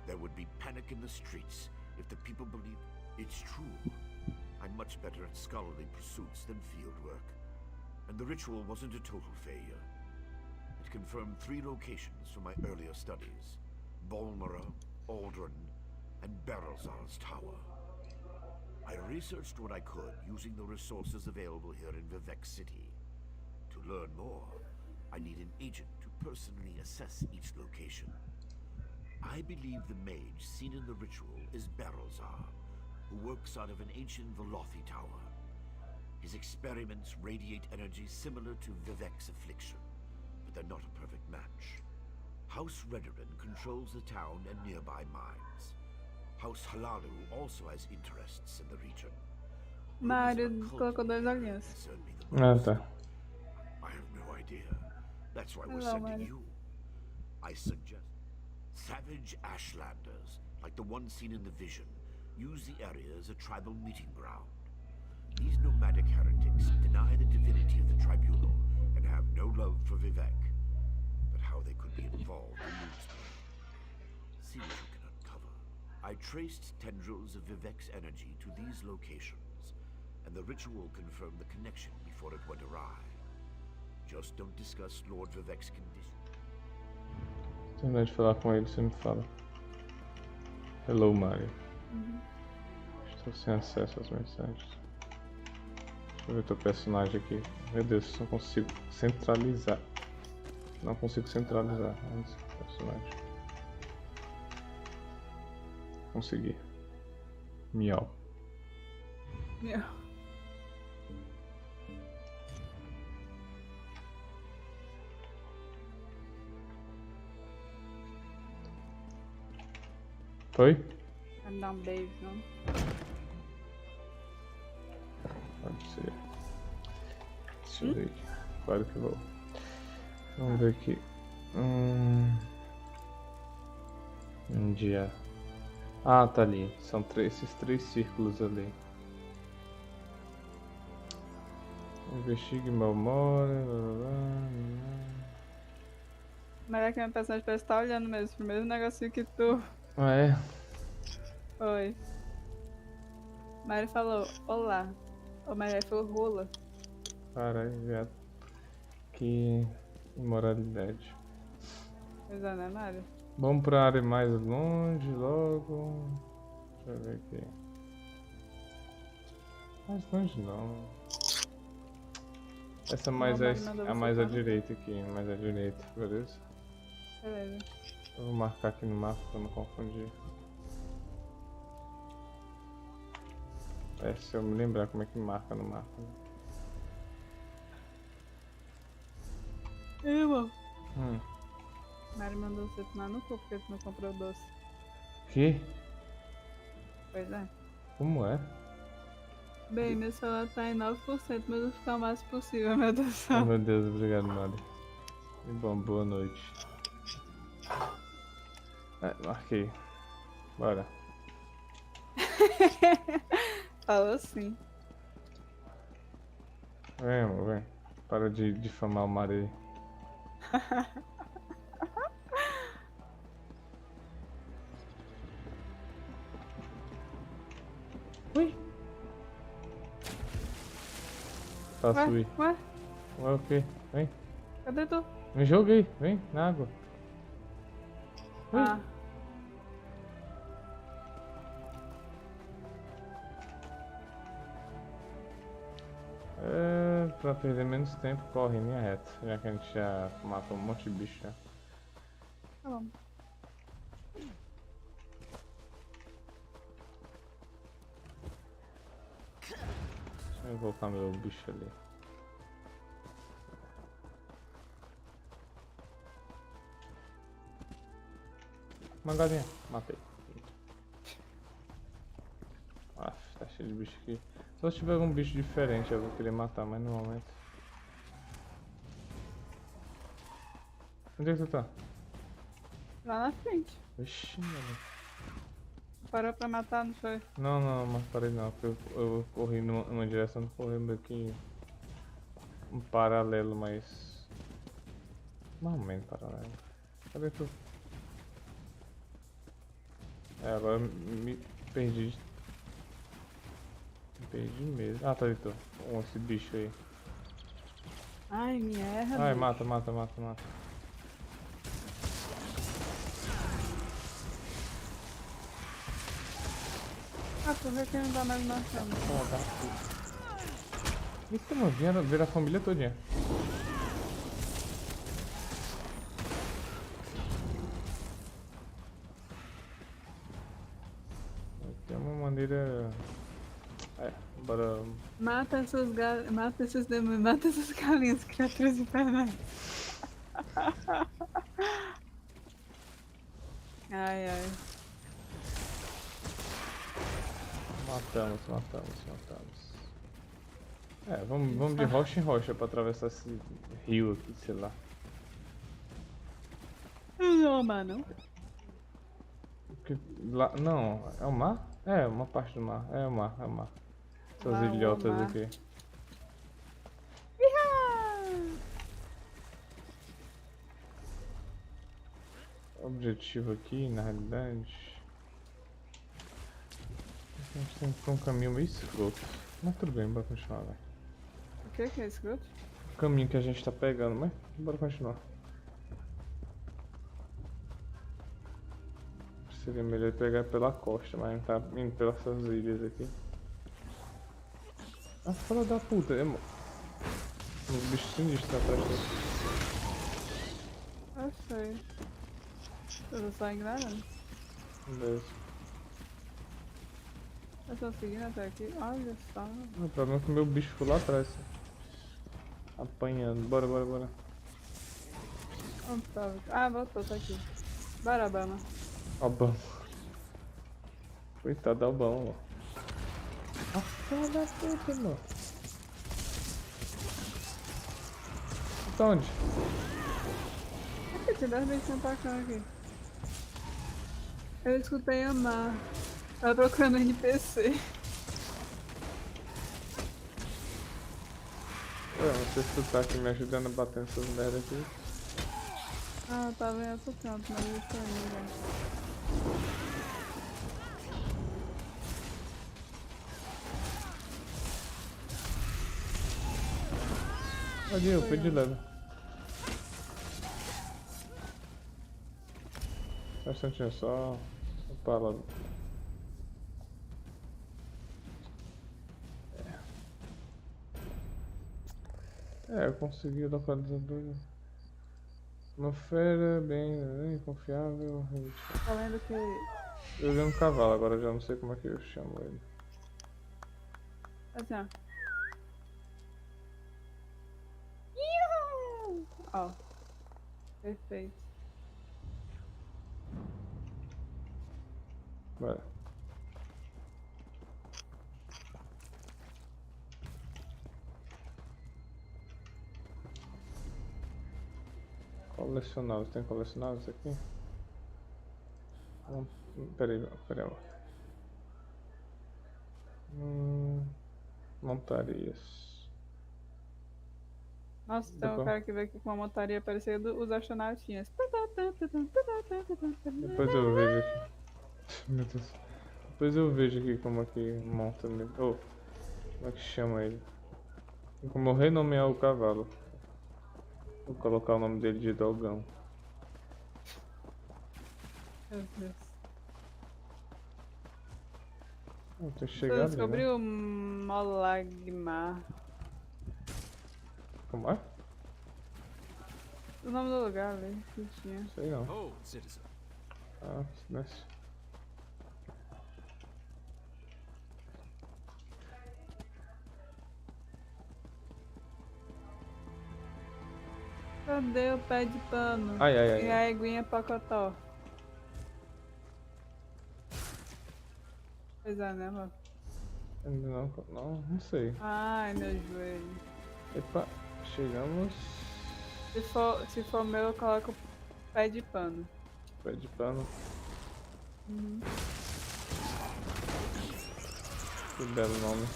There would be panic in the streets if the people believe it's true. I'm much better at scholarly pursuits than field work. And the ritual wasn't a total failure. It confirmed 3 locations from my earlier studies. Bolmora, Aldrin, and Barrelzar's Tower. I researched what I could using the resources available here in Vivek City. To learn more, I need an agent to personally assess each location. I believe the mage seen in the ritual is Barrelzar, who works out of an ancient Velothi tower. His experiments radiate energy similar to Vivek's affliction, but they're not a perfect match. House Redoran controls the town and nearby mines. House Halalu also has interests in the region. Mario colocou 2 olhinhos. Concern me the Ah, most. tá. I have no idea. That's why we're Hello, sending Mario. you. I suggest savage ashlanders, like the one seen in the vision, use the area as a tribal meeting ground. These nomadic heretics deny the divinity of the tribunal and have no love for Vivek. But how they could be involved eludes me. See what you can uncover. I traced tendrils of Vivek's energy to these locations, and the ritual confirmed the connection before it went awry. Just don't discuss Lord Vivek's condition. Terminar de falar com ele, você me fala. Hello, Mario. Estou sem acesso às mensagens. Deixa eu ver teu personagem aqui. Meu Deus, só consigo centralizar. Não consigo centralizar antes do personagem. Consegui. Miau. Meu. Foi? Vai me dar um beijo, não? Pode ser. Deixa eu ver aqui. Claro que vou. Vamos ver aqui. Um dia. Ah, tá ali. São esses 3 círculos ali. Investigue memória. Mas é que meu personagem parece estar olhando mesmo pro mesmo negocinho que tu. Ah, é? Oi. Mari falou, olá. O Mari falou rola. Caralho, viado. Que imoralidade. Pois é, né, Mari? Vamos pra área mais longe logo. Deixa eu ver aqui. Mais longe não. Essa mais Mari mandou a você mais à falar. direita aqui, mais à direita, beleza? Beleza. Eu vou marcar aqui no mapa pra não confundir. É, se eu me lembrar como é que marca no mapa. Irmão. Hum. Mari mandou você tomar no cu porque tu não comprou o doce. Que? Pois é. Como é? Bem, meu celular tá em 9%, mas eu vou ficar o mais possível, meu Deus do Oh, céu. meu Deus, obrigado, Mari. E bom, boa noite. É, marquei. Bora. Falou sim. Vem, amor, vem. Para de difamar o Mari. Ui. Faço ir. Ué? Ué, o quê? Vem. Cadê tu? Me joguei. Vem, na água. Ui. Ah. É, pra perder menos tempo, corre em linha reta. Já que a gente já matou um monte de bicho já. Tá bom. Deixa eu colocar meu bicho ali. Uma galinha. Matei. Ah, tá cheio de bicho aqui. Só se tiver algum bicho diferente eu vou querer matar, mas no momento. Onde é que tu tá? Lá na frente. Vixe, mano. Parou pra matar, não foi? Não, não, mas parei não, porque eu corri numa direção, corri meio que um paralelo, mas mais ou menos paralelo. Cadê tu? É, agora me perdi. Me perdi mesmo. Ah, tá ali tu. Esse bicho aí. Ai, me erra. Ai, bicho. mata, mata, mata, mata. Ah, por que não tá mais matando? Filha da puta. Eita, mano, vira a família todinha. Tem uma maneira... É, bora... Mata essas mata esses demônios, mata essas galinhas, criaturas infernais. Ai, ai. Matamos. É, vamos de rocha em rocha pra atravessar esse rio aqui, sei lá. Não, mano. Porque lá, não, é o mar? É, uma parte do mar. É o mar. Essas Lá, o ilhotas mar. aqui. Objetivo aqui, na realidade... A gente tem que ir pra um caminho meio escroto. Mas tudo bem, bora continuar, velho. O que é escroto? O caminho que a gente tá pegando, mas bora continuar. Seria melhor pegar pela costa, mas a gente tá indo pelas essas ilhas aqui. Ah, fala da puta, é... Uns bichos sinistros atrás dele. Eu sei. Eu tô só ignorando. Beleza. Eu tô seguindo até aqui. Olha só. O problema é que o meu bicho foi lá atrás. Apanhando. Bora. Onde tava? Ah, voltou, tá aqui. Bora, Bama. Ó, bom. Coitado do Albão, mano. Ah, filha da puta, mano. Tá onde? Por que tem 10 bichos atacando aqui? Eu escutei amar. Tava procurando NPC. Ué, não sei se tu tá aqui me ajudando a bater nessas merda aqui. Ah, eu tava em outro canto, mas eu estou indo já. Ali, eu fui de leve. Só um instantinho, só... Opa, lá. Eu consegui o localizador. Uma fera bem confiável. Tá lendo que... Eu vi um cavalo, agora eu já não sei como é que eu chamo ele. Assim, ó. Ó. Perfeito. Vai. Colecionáveis, tem colecionáveis aqui? Peraí, peraí. Montarias. Nossa, tem um cara que veio aqui com uma montaria parecida os astronautinhas. Depois eu vejo aqui. Meu Deus. Depois eu vejo aqui como é que monta mesmo. Oh, como é que chama ele? Como eu renomear o cavalo. Vou colocar o nome dele de Dogão. Meu Deus. Tem que Eu chegar ali, descobri né? o Molagmar. Como é? O nome do lugar ali que tinha. Sei não. Oh, citizen. Ah, desce. Cadê o pé de pano? Ai, ai, ai. E a eguinha pacotó? Pois é, né, amor? Ainda não sei. Ai, meu joelho. Epa, chegamos. Se for meu, eu coloco pé de pano. Pé de pano. Que belo nome.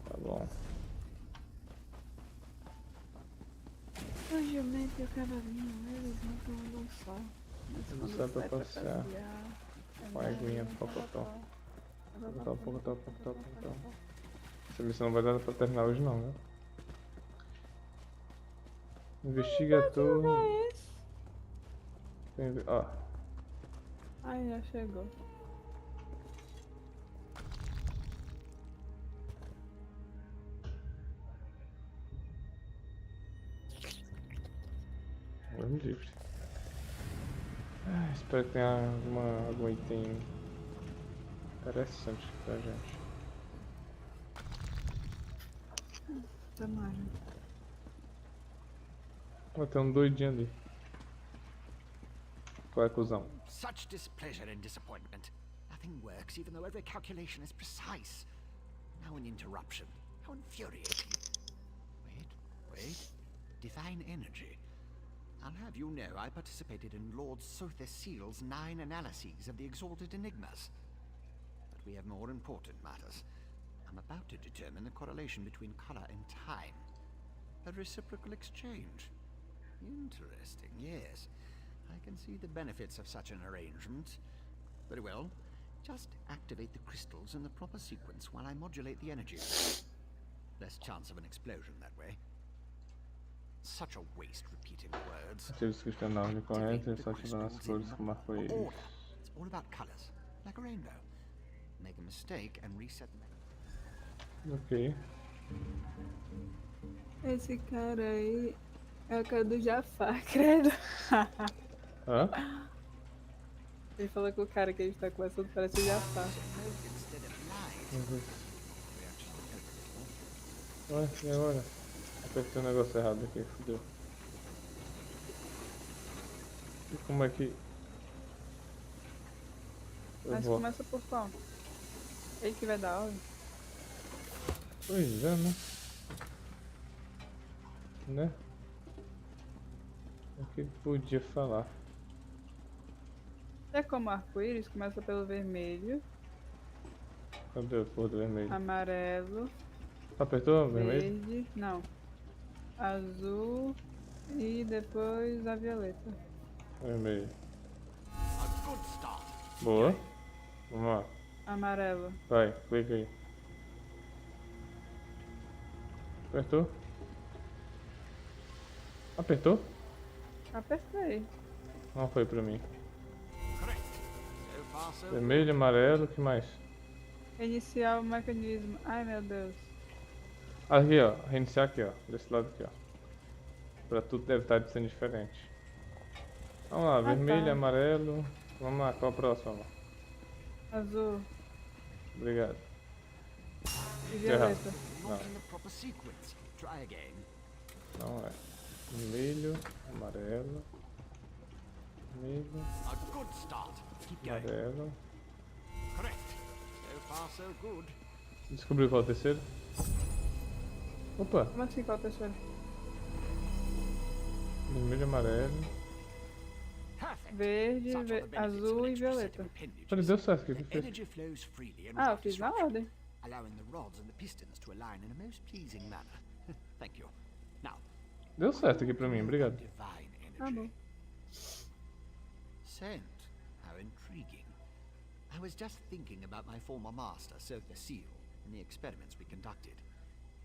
Tá bom. O jumento e o cavalinho, eles nunca andam só. Mas Eles quando saem pra sai pra passear. Com a eguinha, pocotó. Pocotó. Essa missão não vai dar pra terminar hoje não, né? Investiga a torre. Ó. Ai, já chegou. Vamos livre. Espero que tenha algum item interessante pra gente. Tomara. Vai ter um doidinho ali. Qual é, cuzão? Such displeasure and disappointment. Nothing works, even though every calculation is precise. Now an interruption. How infuriating. Wait. Divine energy. I'll have you know I participated in Lord Sothis-Seal's 9 analyses of the exalted enigmas. But we have more important matters. I'm about to determine the correlation between color and time. A reciprocal exchange. Interesting, yes. I can see the benefits of such an arrangement. Very well. Just activate the crystals in the proper sequence while I modulate the energy. Less chance of an explosion that way. Such a waste repeating words. Ative os cristais na ordem correta e só ativando as cores como arco-íris. It's all about colors, like a rainbow. Make a mistake and reset them. Ok. Esse cara aí é o cara do Jafar, credo. Hã? Ele falou que o cara que a gente tá conversando parece o Jafar. Instead of 9, Vamos ver. Ué, e agora? Apertei o negócio errado aqui, fodeu. E como é que eu Mas vou? começa por qual? Ele que vai dar ordem. Pois é, né? Né? O que ele podia falar? É como arco-íris, começa pelo vermelho, Cadê o porra do vermelho? amarelo, Apertou o vermelho? verde, não, azul e depois a violeta. Vermelho. A good start. Boa. Vamos lá. Amarelo. Vai, clica aí. Apertou? Apertou? Apertei. Não foi pra mim. Correct. So far, so Vermelho, amarelo, o que mais? Iniciar o mecanismo. Ai meu Deus. Aqui ó, reiniciar aqui ó, desse lado aqui ó. Pra tudo deve estar sendo diferente. Vamos lá, vermelho, tá. amarelo. Vamos lá, qual a próxima? Azul Obrigado. e violeta. Não, not in the proper sequence. Try again. não é. Vermelho, amarelo. Vermelho, A good start. Keep going. amarelo. Correct. So far, so good. Descobriu qual é o terceiro? Opa, Como assim, qual é o terceiro? vermelho, amarelo. Perfect. Verde, Such are the benefits of azul e electric violeta. system appendages. Falei, deu certo, o que The ele fez? energy flows freely and Ah, eu without fiz na disruption, ordem. allowing the rods and the pistons to align in a most pleasing manner. Thank you. Now, Deu certo aqui pra mim, obrigado. divine Tá bom. energy. Scent. How intriguing. I was just thinking about my former master, Sotha Seal, and the experiments we conducted.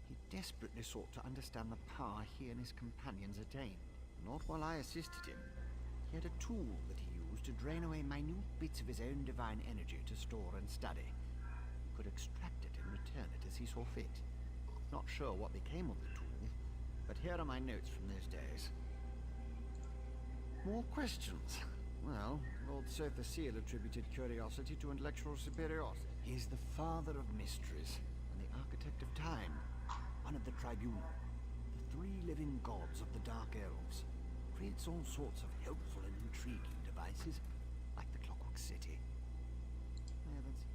He desperately sought to understand the power he and his companions attained. Not while I assisted him. He had a tool that he used to drain away minute bits of his own divine energy to store and study. He could extract it and return it as he saw fit. Not sure what became of the tool, but here are my notes from those days. More questions? Well, Lord Sotha Seal attributed curiosity to intellectual superiority. He is the father of mysteries and the architect of time, one of the tribunal, the three living gods of the Dark Elves. Creates all sorts of helpful and intriguing devices, like the Clockwork City.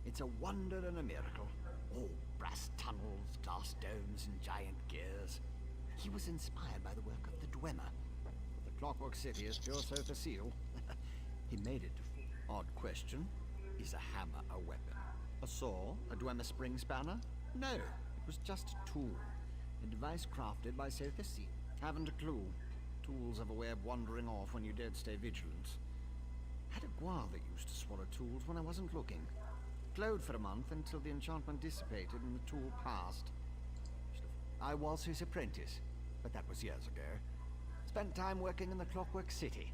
It's a wonder and a miracle. All brass tunnels, glass domes, and giant gears. He was inspired by the work of the Dwemer. The Clockwork City is pure Sotha Seal. He made it. Odd question. Is a hammer a weapon? A saw? A Dwemer spring spanner? No, it was just a tool. A device crafted by Sotha Seal. Haven't a clue. Tools have a way of wandering off when you don't stay vigilant. Had a guar that used to swallow tools when I wasn't looking. Glowed for a month until the enchantment dissipated and the tool passed. I was his apprentice, but that was years ago. Spent time working in the Clockwork City.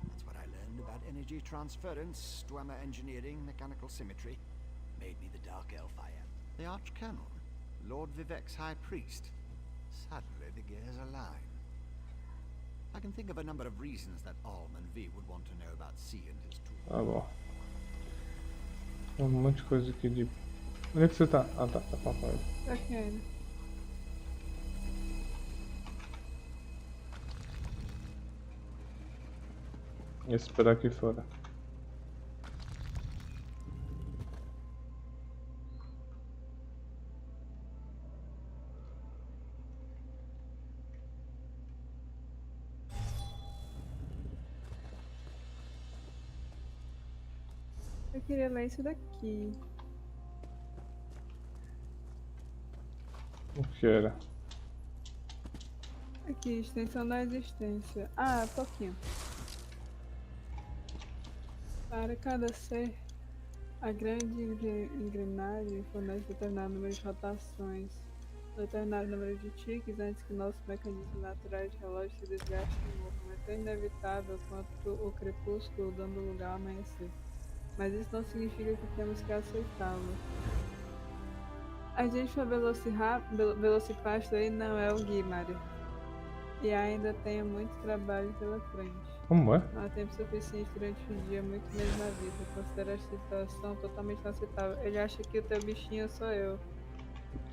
That's what I learned about energy transference, Dwemer engineering, mechanical symmetry. Made me the Dark Elf I am. The Archcanon, Lord Vivek's High Priest. Suddenly the gears align. I can think of a number of reasons that Alm and V would want to know about C and his tool. Tá bom. Tem um monte de coisa aqui de... Onde é que você tá? Ah tá, tá com a porta. Tá aqui ainda. Vou esperar aqui fora. Eu queria ler isso daqui. O que era? Aqui, extensão da existência. Ah, pouquinho. Para cada ser, a grande engrenagem fornece determinado número de rotações, determinado número de tiques antes que nossos mecanismos naturais de relógio se desgastem e morram. É tão inevitável quanto o crepúsculo dando lugar ao amanhecer. Mas isso não significa que temos que aceitá-lo. A gente foi velocipasta e não é o Guimari. E ainda tenho muito trabalho pela frente. Como é? Não há tempo suficiente durante o dia, muito menos na vida. Considero esta situação totalmente inaceitável. Ele acha que o teu bichinho sou eu.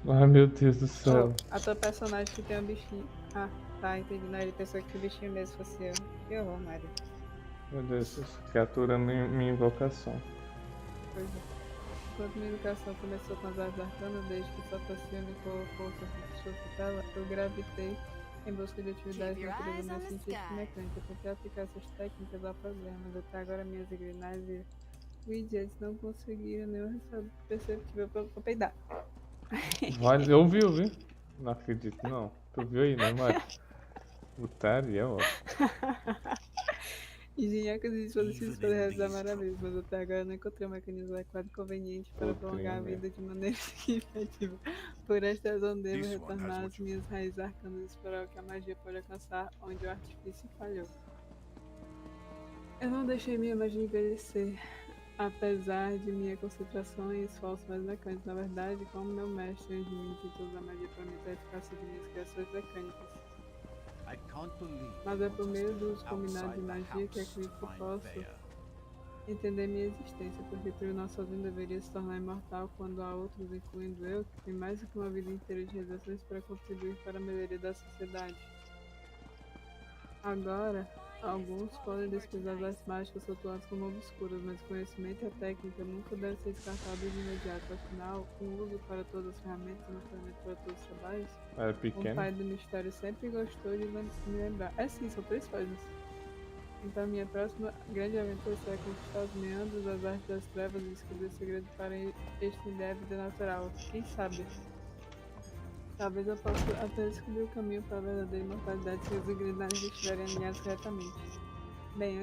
Ai meu Deus do Oh, céu. a tua personagem que tem um bichinho. Ah, tá, entendi. Não, ele pensou que o bichinho mesmo fosse eu. Que horror, Mário. Meu Deus, essa criatura é minha invocação. Pois é. Enquanto minha educação começou com as artes arcanas, desde que sua tia me colocou sobre ela, eu gravitei em busca de atividades de natureza mais científica e mecânica. Tentei aplicar essas técnicas ao problema, mas até agora minhas engrenagens e widgets não conseguiram nenhum resultado perceptível para peidar. Vale, ouviu, viu? Não acredito, não. Tu viu aí, né, Mário? Putaria, ó. Engenhocas e dispositivos para realizar maravilhas, mas até agora não encontrei um mecanismo adequado e conveniente para prolongar a Putrinha. vida de maneira significativa. Por esta razão, devo retornar às minhas raízes arcanas e explorar o que a magia pode alcançar, onde o artifício falhou. Eu não deixei minha magia envelhecer, apesar de minha concentração e esforços mais mecânicos. Na verdade, como meu mestre antes de mim tentou usar magia para aumentar a eficácia de minhas criações mecânicas. Mas é por meio do uso combinado de magia que acredito que posso entender minha existência, porque ter o nosso sozinho deveria se tornar imortal quando há outros, incluindo eu, que tem mais do que uma vida inteira de realizações para contribuir para a melhoria da sociedade. Agora, alguns podem desprezar as artes mágicas flutuantes como obscuras, mas o conhecimento e a técnica nunca devem ser descartados de imediato. Afinal, o uso para todas as ferramentas e não ferramenta para todos os trabalhos. Era O pequeno. pai do mistério sempre gostou de me lembrar. É sim, são 3 coisas. Então minha próxima grande aventura será conquistar os meandros das artes das trevas e descobrir o segredo para estender a vida natural. Quem sabe? Talvez eu possa até descobrir o caminho para a verdadeira imortalidade se os engrenagens estiverem alinhados corretamente. Bem,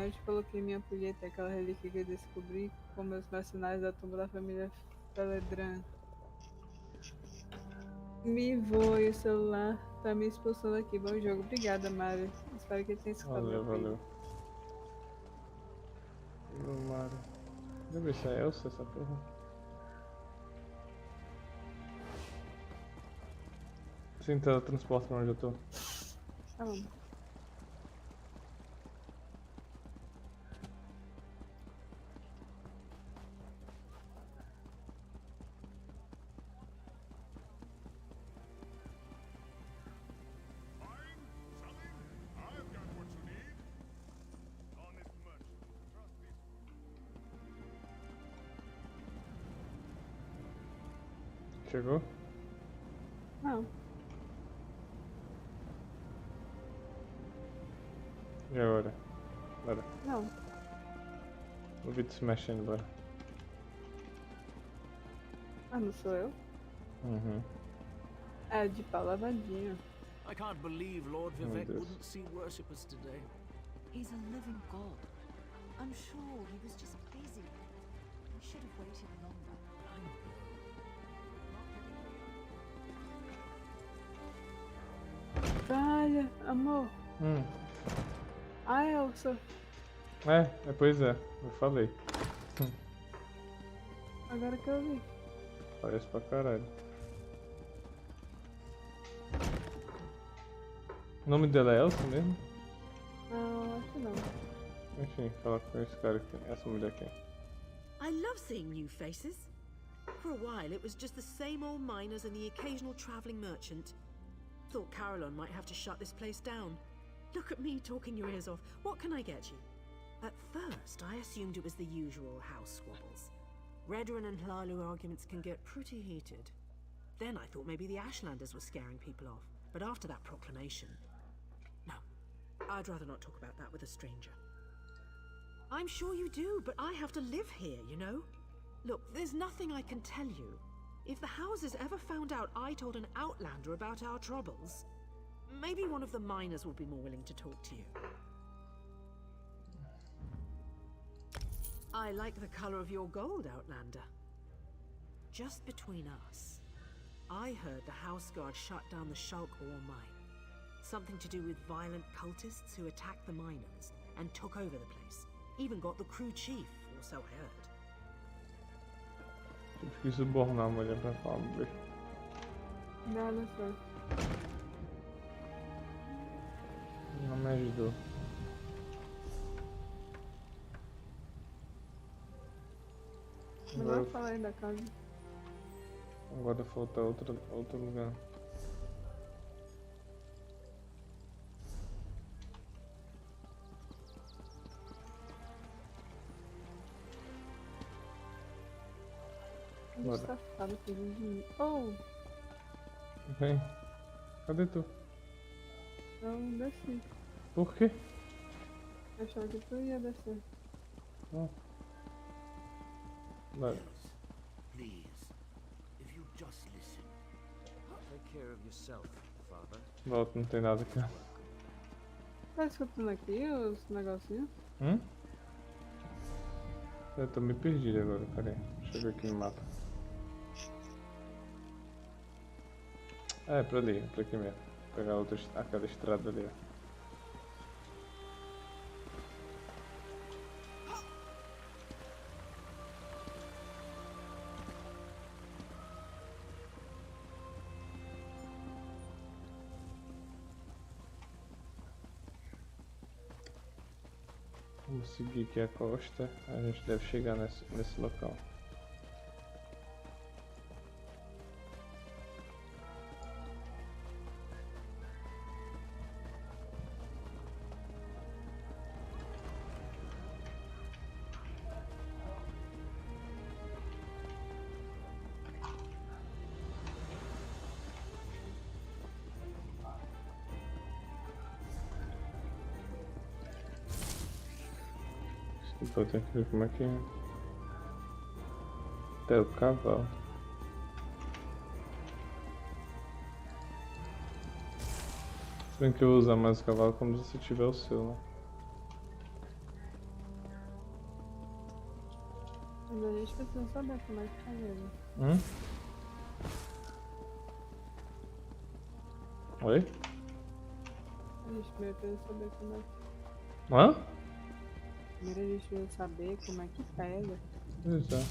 antes coloquei minha ampulheta, aquela relíquia que eu descobri com meus mercenários da tumba da família Feledran. Me voe, o celular tá me expulsando aqui. Bom jogo. Obrigada, Mari. Espero que ele tenha escutado Valeu, meu valeu. Meu Mário. Deixa eu ver se é Elsa essa porra. Sem teletransporte pra onde eu tô. Tá bom. Chegou? Não. E agora? Bora. Não. O vídeo se mexendo, bora. Ah, não sou eu? Uhum. É de pau lavadinho. I can't believe Lord Oh, Vivek this. wouldn't see worshippers today. He's a living god. I'm sure he was just busy. We should have waited longer. Olha, amor. Ah, Elsa. Pois é, eu falei. Agora que eu vi. Parece pra caralho. O nome dela é Elsa mesmo? Não, acho que não. Enfim, fala com esse cara aqui, essa mulher aqui. I love seeing new faces. For a while, it was just the same old miners and the occasional traveling merchant. Thought Carolyn might have to shut this place down. Look at me talking your ears off. What can I get you? At first, I assumed it was the usual house squabbles. Redrin and Hlalu arguments can get pretty heated. Then I thought maybe the Ashlanders were scaring people off. But after that proclamation... No, I'd rather not talk about that with a stranger. I'm sure you do, but I have to live here, you know? Look, there's nothing I can tell you. If the houses ever found out I told an outlander about our troubles, maybe one of the miners will be more willing to talk to you. I like the color of your gold, Outlander. Just between us, I heard the House Guard shut down the Shulk Ore mine. Something to do with violent cultists who attacked the miners and took over the place. Even got the crew chief, or so I heard. Tive que subornar a mulher pra falar, ver. Nada só. Não me ajudou. Melhor falar aí da casa. Agora falta outro lugar. Bora. Safado, filho de mim. Oh! Vem. Cadê tu? Eu desci. Por quê? Eu achava que tu ia descer. Ah. Vai. Please, if you just listen. Take care of yourself, father. Volta, não tem nada aqui. Tá escutando aqui os negocinhos? Eu tô meio perdido agora, peraí. Deixa eu ver aqui no mapa. É, pra ali, pra aqui mesmo. Vou pegar aquela estrada ali, ó. Vamos seguir aqui a costa, a gente deve chegar nesse local. Então eu tenho que ver como é que é. Até o cavalo. Se bem que eu vou usar mais o cavalo quando você tiver o seu, né? Mas a gente precisa saber como é que tá ele. Oi? A gente primeiro precisa saber como é que... Hã? Primeiro a gente precisa saber como é que pega. Pois é.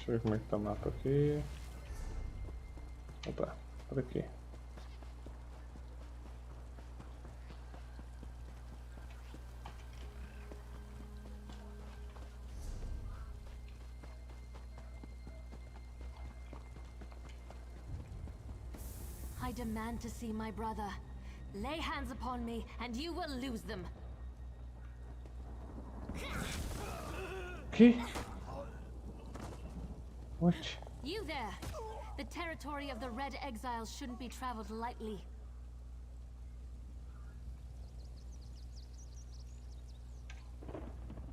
Deixa eu ver como é que tá o mapa aqui. Opa, por aqui. I demand to see my brother. Lay hands upon me, and you will lose them. Que? What? You there! The territory of the Red Exiles shouldn't be traveled lightly.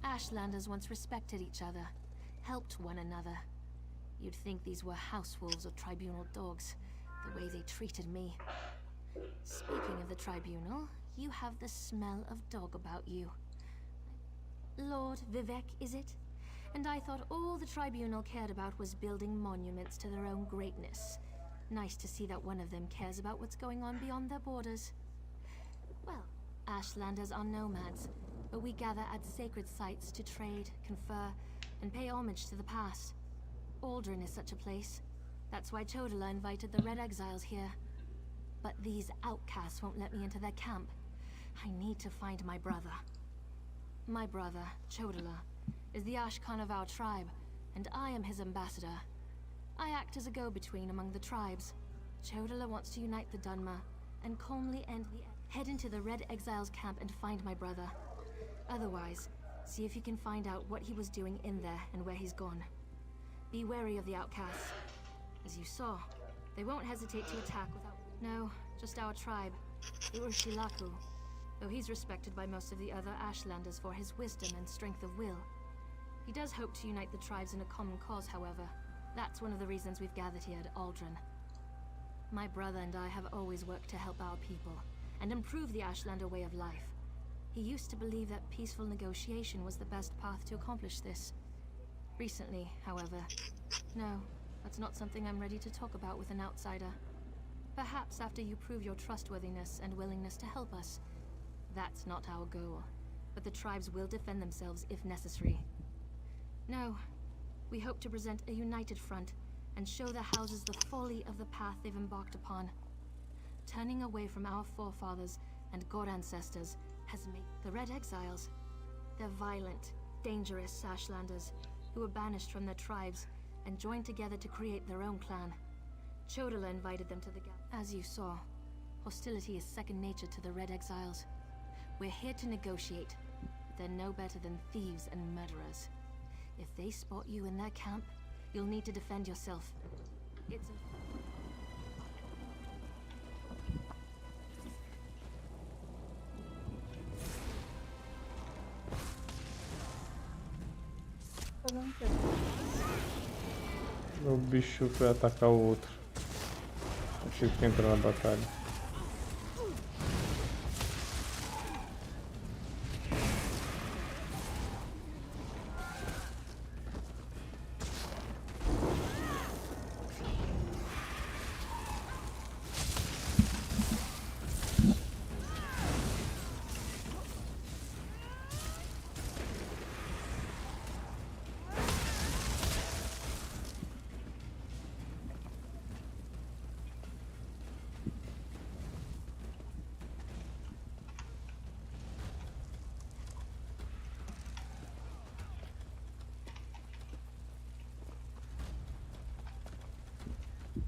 Ashlanders once respected each other, helped one another. You'd think these were house wolves or tribunal dogs, the way they treated me. Speaking of the tribunal, you have the smell of dog about you. Lord Vivek, is it? And I thought all the tribunal cared about was building monuments to their own greatness. Nice to see that one of them cares about what's going on beyond their borders. Well, Ashlanders are nomads, but we gather at sacred sites to trade, confer, and pay homage to the past. Aldrin is such a place. That's why Chodala invited the Red Exiles here. But these outcasts won't let me into their camp. I need to find my brother. My brother, Chodala, is the Ashkan of our tribe, and I am his ambassador. I act as a go-between among the tribes. Chodala wants to unite the Dunma and calmly end the... Head into the Red Exiles camp and find my brother. Otherwise, see if you can find out what he was doing in there and where he's gone. Be wary of the outcasts. As you saw, they won't hesitate to attack without... No, just our tribe, the Urshilaku. Though he's respected by most of the other Ashlanders for his wisdom and strength of will. He does hope to unite the tribes in a common cause, however. That's one of the reasons we've gathered here at Aldrin. My brother and I have always worked to help our people, and improve the Ashlander way of life. He used to believe that peaceful negotiation was the best path to accomplish this. Recently, however, no, that's not something I'm ready to talk about with an outsider. Perhaps after you prove your trustworthiness and willingness to help us. That's not our goal, but the tribes will defend themselves if necessary. No, we hope to present a united front and show the houses the folly of the path they've embarked upon. Turning away from our forefathers and god ancestors has made the Red Exiles. They're violent, dangerous Sashlanders who were banished from their tribes and joined together to create their own clan. Chodala invited them to the As you saw, hostility is second nature to the Red Exiles. We're here to negotiate, but they're no better than thieves and murderers. If they spot you in their camp, you'll need to defend yourself. It's Fazendo o quê? O bicho foi atacar o outro. Achei que entrou na batalha.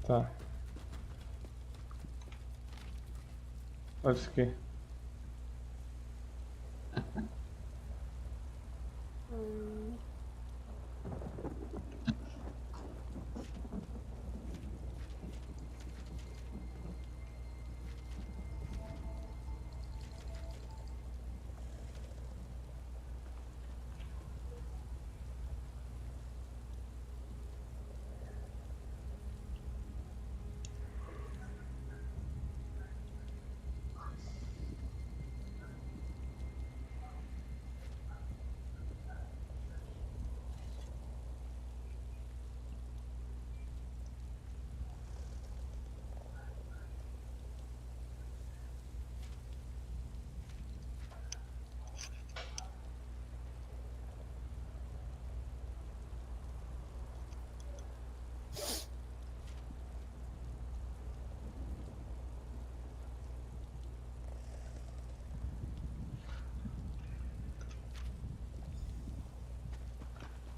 Tá. Olha isso aqui.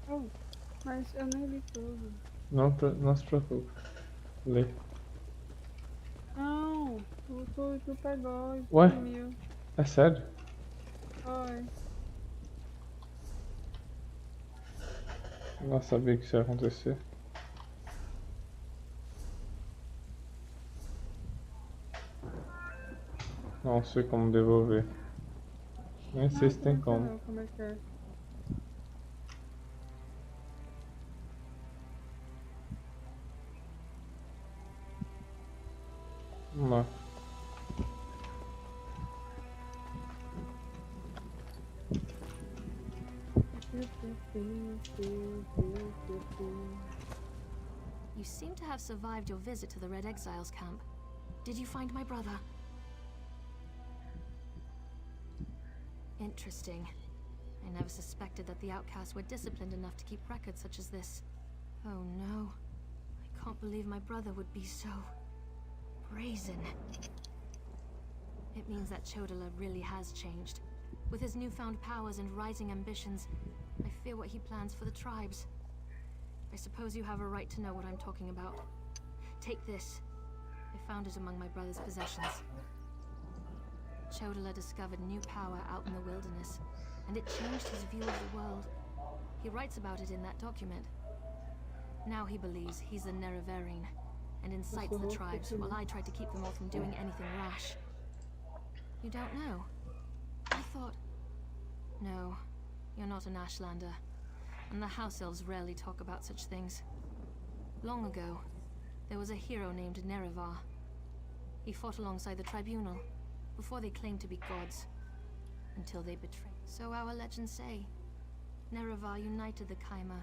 Oh, mas eu nem li tudo. Não se preocupe. Lê. Não, tu pegou e Ué? sumiu. É sério? Foi. Não sabia que isso ia acontecer. Não sei como devolver. Nem sei se tem como. Não, como é que é? Vamos lá. You seem to have survived your visit to the Red Exiles camp. Did you find my brother? Interesting. I never suspected that the outcasts were disciplined enough to keep records such as this. Oh no. I can't believe my brother would be so brazen. It means that Chodala really has changed. With his newfound powers and rising ambitions, I fear what he plans for the tribes. I suppose you have a right to know what I'm talking about. Take this. I found it among my brother's possessions. Chodala discovered new power out in the wilderness, and it changed his view of the world. He writes about it in that document. Now he believes he's the Nerevarine, and incites the tribes, while I try to keep them all from doing anything rash. You don't know? I thought... No, you're not an Ashlander, and the House Elves rarely talk about such things. Long ago, there was a hero named Nerevar. He fought alongside the Tribunal, before they claimed to be gods, until they betrayed. So our legends say. Nerevar united the Kaima,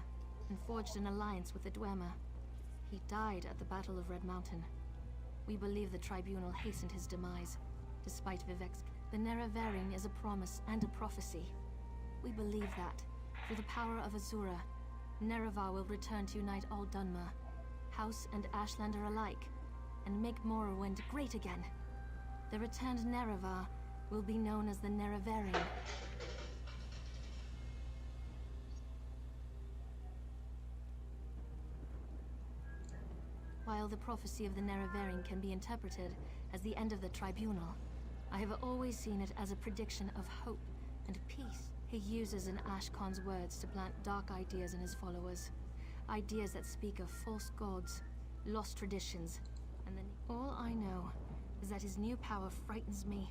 and forged an alliance with the Dwemer. He died at the Battle of Red Mountain. We believe the Tribunal hastened his demise, despite Vivek's. The Nerevarine is a promise and a prophecy. We believe that, through the power of Azura, Nerevar will return to unite all Dunmer, House and Ashlander alike, and make Morrowind great again. The returned Nerevar will be known as the Nerevarine. While the prophecy of the Nerevarine can be interpreted as the end of the Tribunal, I have always seen it as a prediction of hope and peace. He uses an Ashkon's words to plant dark ideas in his followers. Ideas that speak of false gods, lost traditions, and then all I know is that his new power frightens me.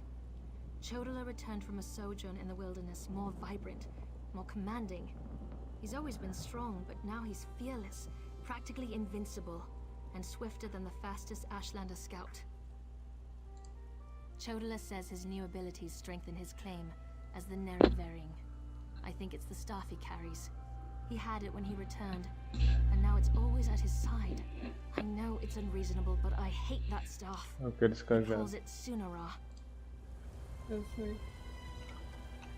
Chodala returned from a sojourn in the wilderness more vibrant, more commanding. He's always been strong, but now he's fearless, practically invincible, and swifter than the fastest Ashlander scout. Chodala says his new abilities strengthen his claim as the Nerevarine. I think it's the staff he carries. He had it when he returned, and now it's always at his side. I know it's unreasonable, but I hate that staff. Ok, He descarregado. calls it Sunara. Eu sei.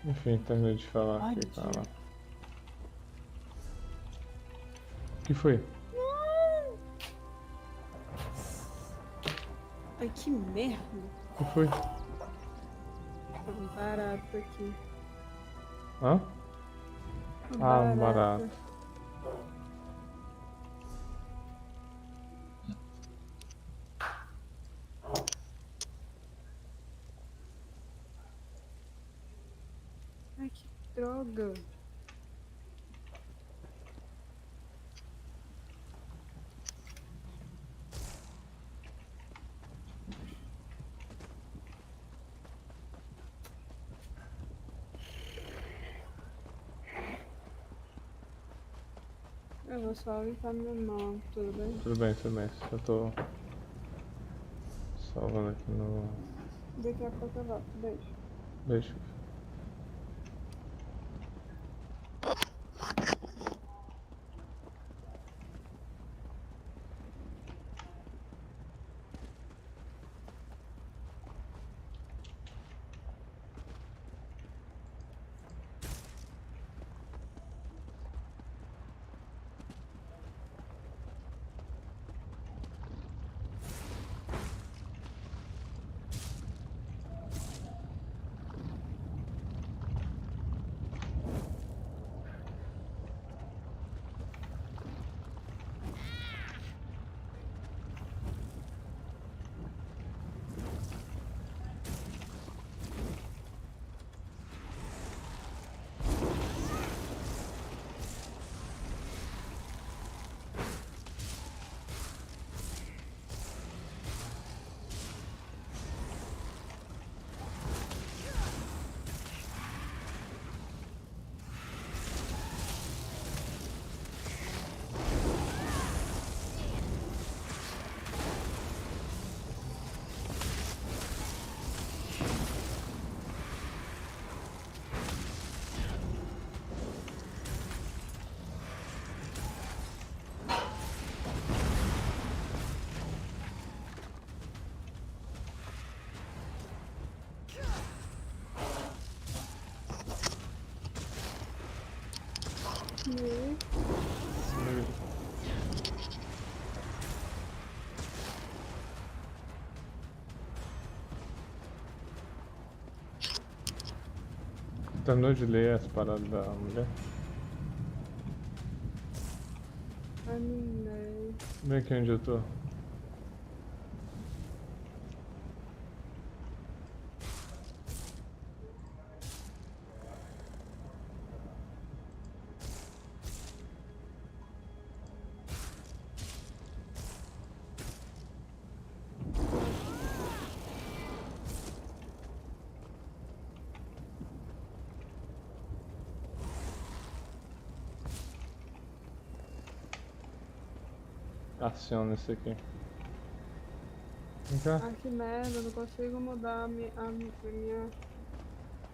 Enfim, terminei de falar Ai, aqui, tio. calma. O que foi? Ai, que merda. O que foi? Um barato aqui. Hã? Ah, um Barata. barato. Ai, que droga. Eu vou só limpar minha mão, tudo bem? Tudo bem, tudo bem. Só tô salvando aqui no. Daqui a pouco eu volto. Beijo. Beijo. E Terminou de ler as paradas da mulher? animei. Vem aqui onde eu tô. Aciona esse aqui. Vem cá. Ah, que merda, eu não consigo mudar a minha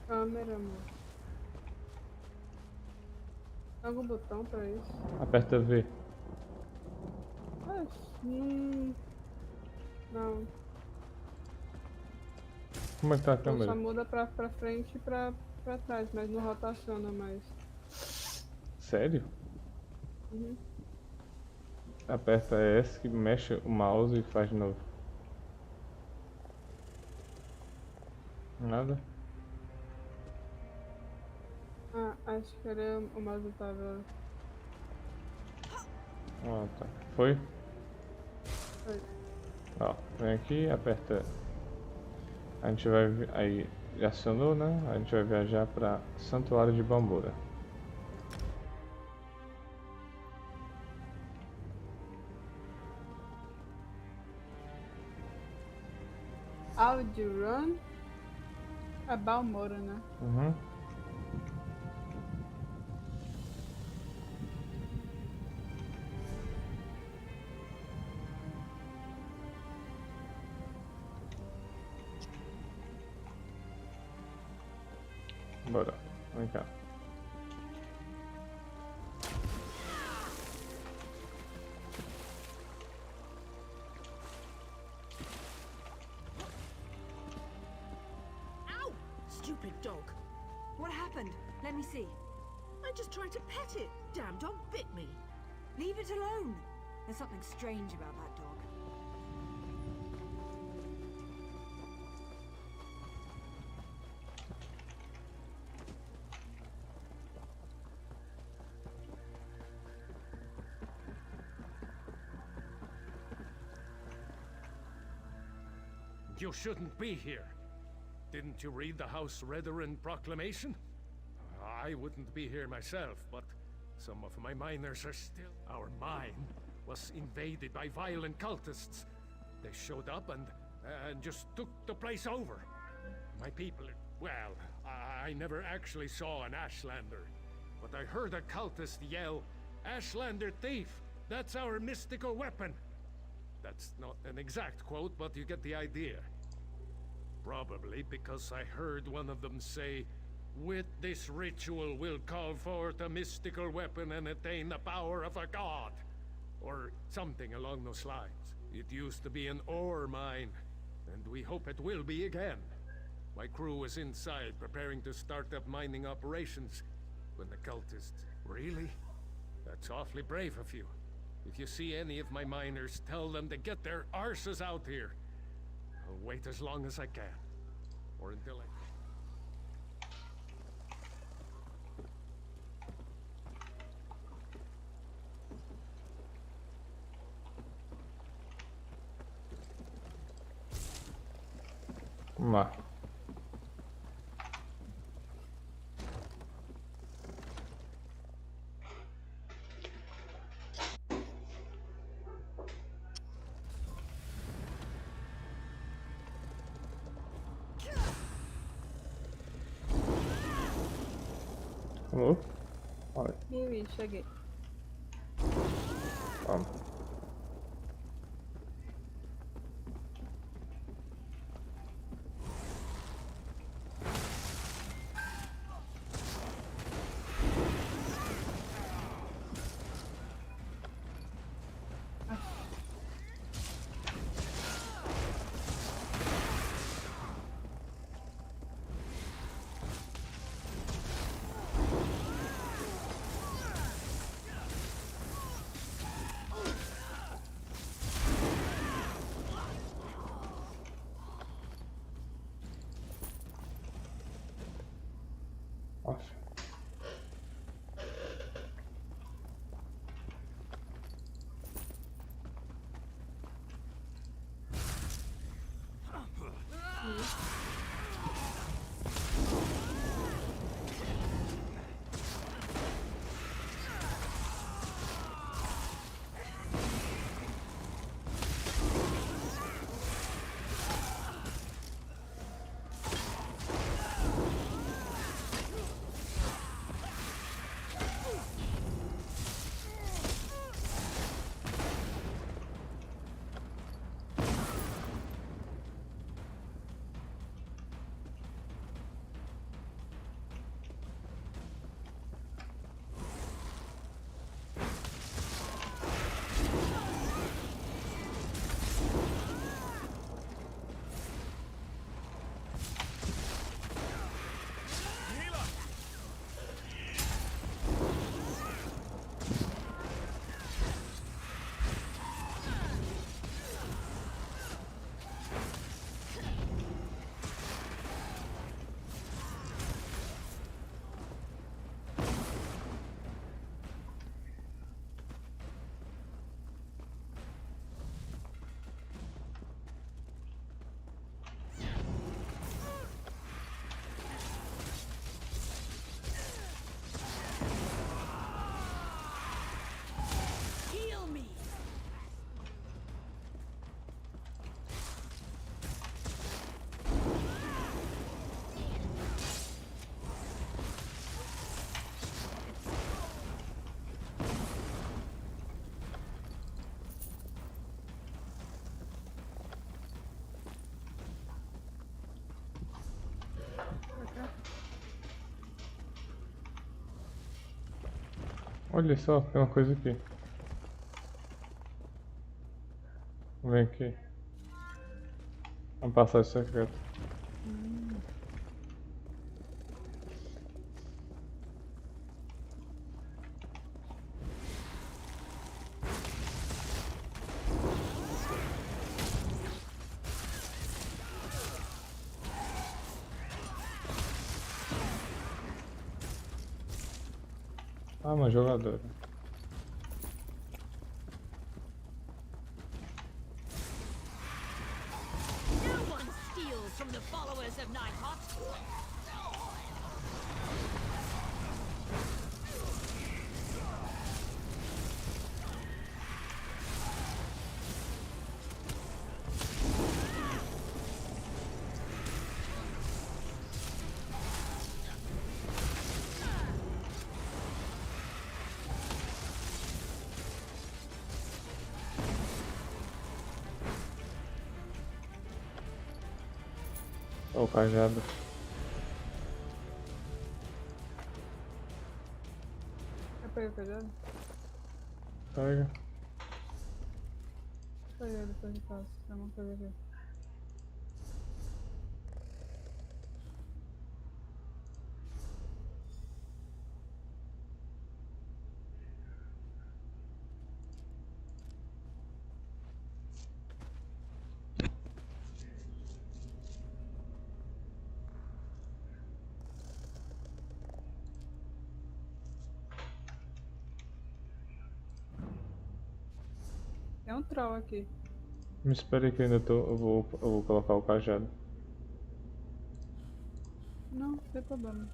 câmera, amor. Tem algum botão pra isso? Aperta V. Ah, não. Como é que tá a Então só câmera? muda pra frente e pra trás, mas não rotaciona mais. Sério? Uhum. Aperta S que mexe o mouse e faz de novo. Nada? Ah, acho que era o mouse tava. Ah, tá. Foi? Foi. Ó, vem aqui, aperta. A gente vai. Aí já acionou, né? A gente vai viajar pra Santuário de Bambura. Audio Run é Balmora, né? Uhum. Bora, vem cá. Ow! Stupid dog. What happened? Let me see. I just tried to pet it. Damn dog bit me. Leave it alone. There's something strange about that dog. You shouldn't be here. Didn't you read the House Redarin proclamation? I wouldn't be here myself, but some of my miners are still... Our mine was invaded by violent cultists. They showed up and just took the place over. My people... Well, I never actually saw an Ashlander, but I heard a cultist yell, "Ashlander thief! That's our mystical weapon!" That's not an exact quote, but you get the idea. Probably because I heard one of them say, "With this ritual we'll call forth a mystical weapon and attain the power of a god." Or something along those lines. It used to be an ore mine, and we hope it will be again. My crew was inside preparing to start up mining operations when the cultists... Really? That's awfully brave of you. If you see any of my miners, tell them to get their arses out here. I'll wait as long as I can. Or until I... Vamos lá. Alô? Olha, Ih, cheguei. vamos. Nossa. Olha só, tem uma coisa aqui. Vem aqui. Uma passagem secreta. Ah, uma jogadora. No one steals from the followers of Nighthawk. Ó, o cajado. Quer pegar o cajado? Pega. Pega, depois eu faço. Tem uma coisa aqui. Tem um troll aqui. Me espere aí que eu ainda tô. Eu vou colocar o cajado. Não, não tem problema.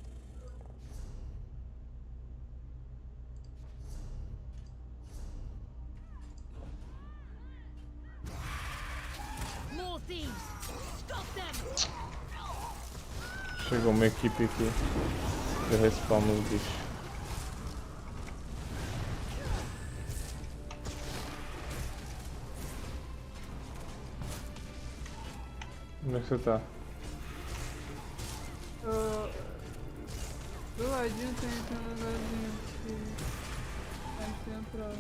More thieves! Stop them! Chegou uma equipe aqui. Eu respawno os bichos. Onde é que você tá? Do ladinho tem um lugarzinho que a gente tem um troll.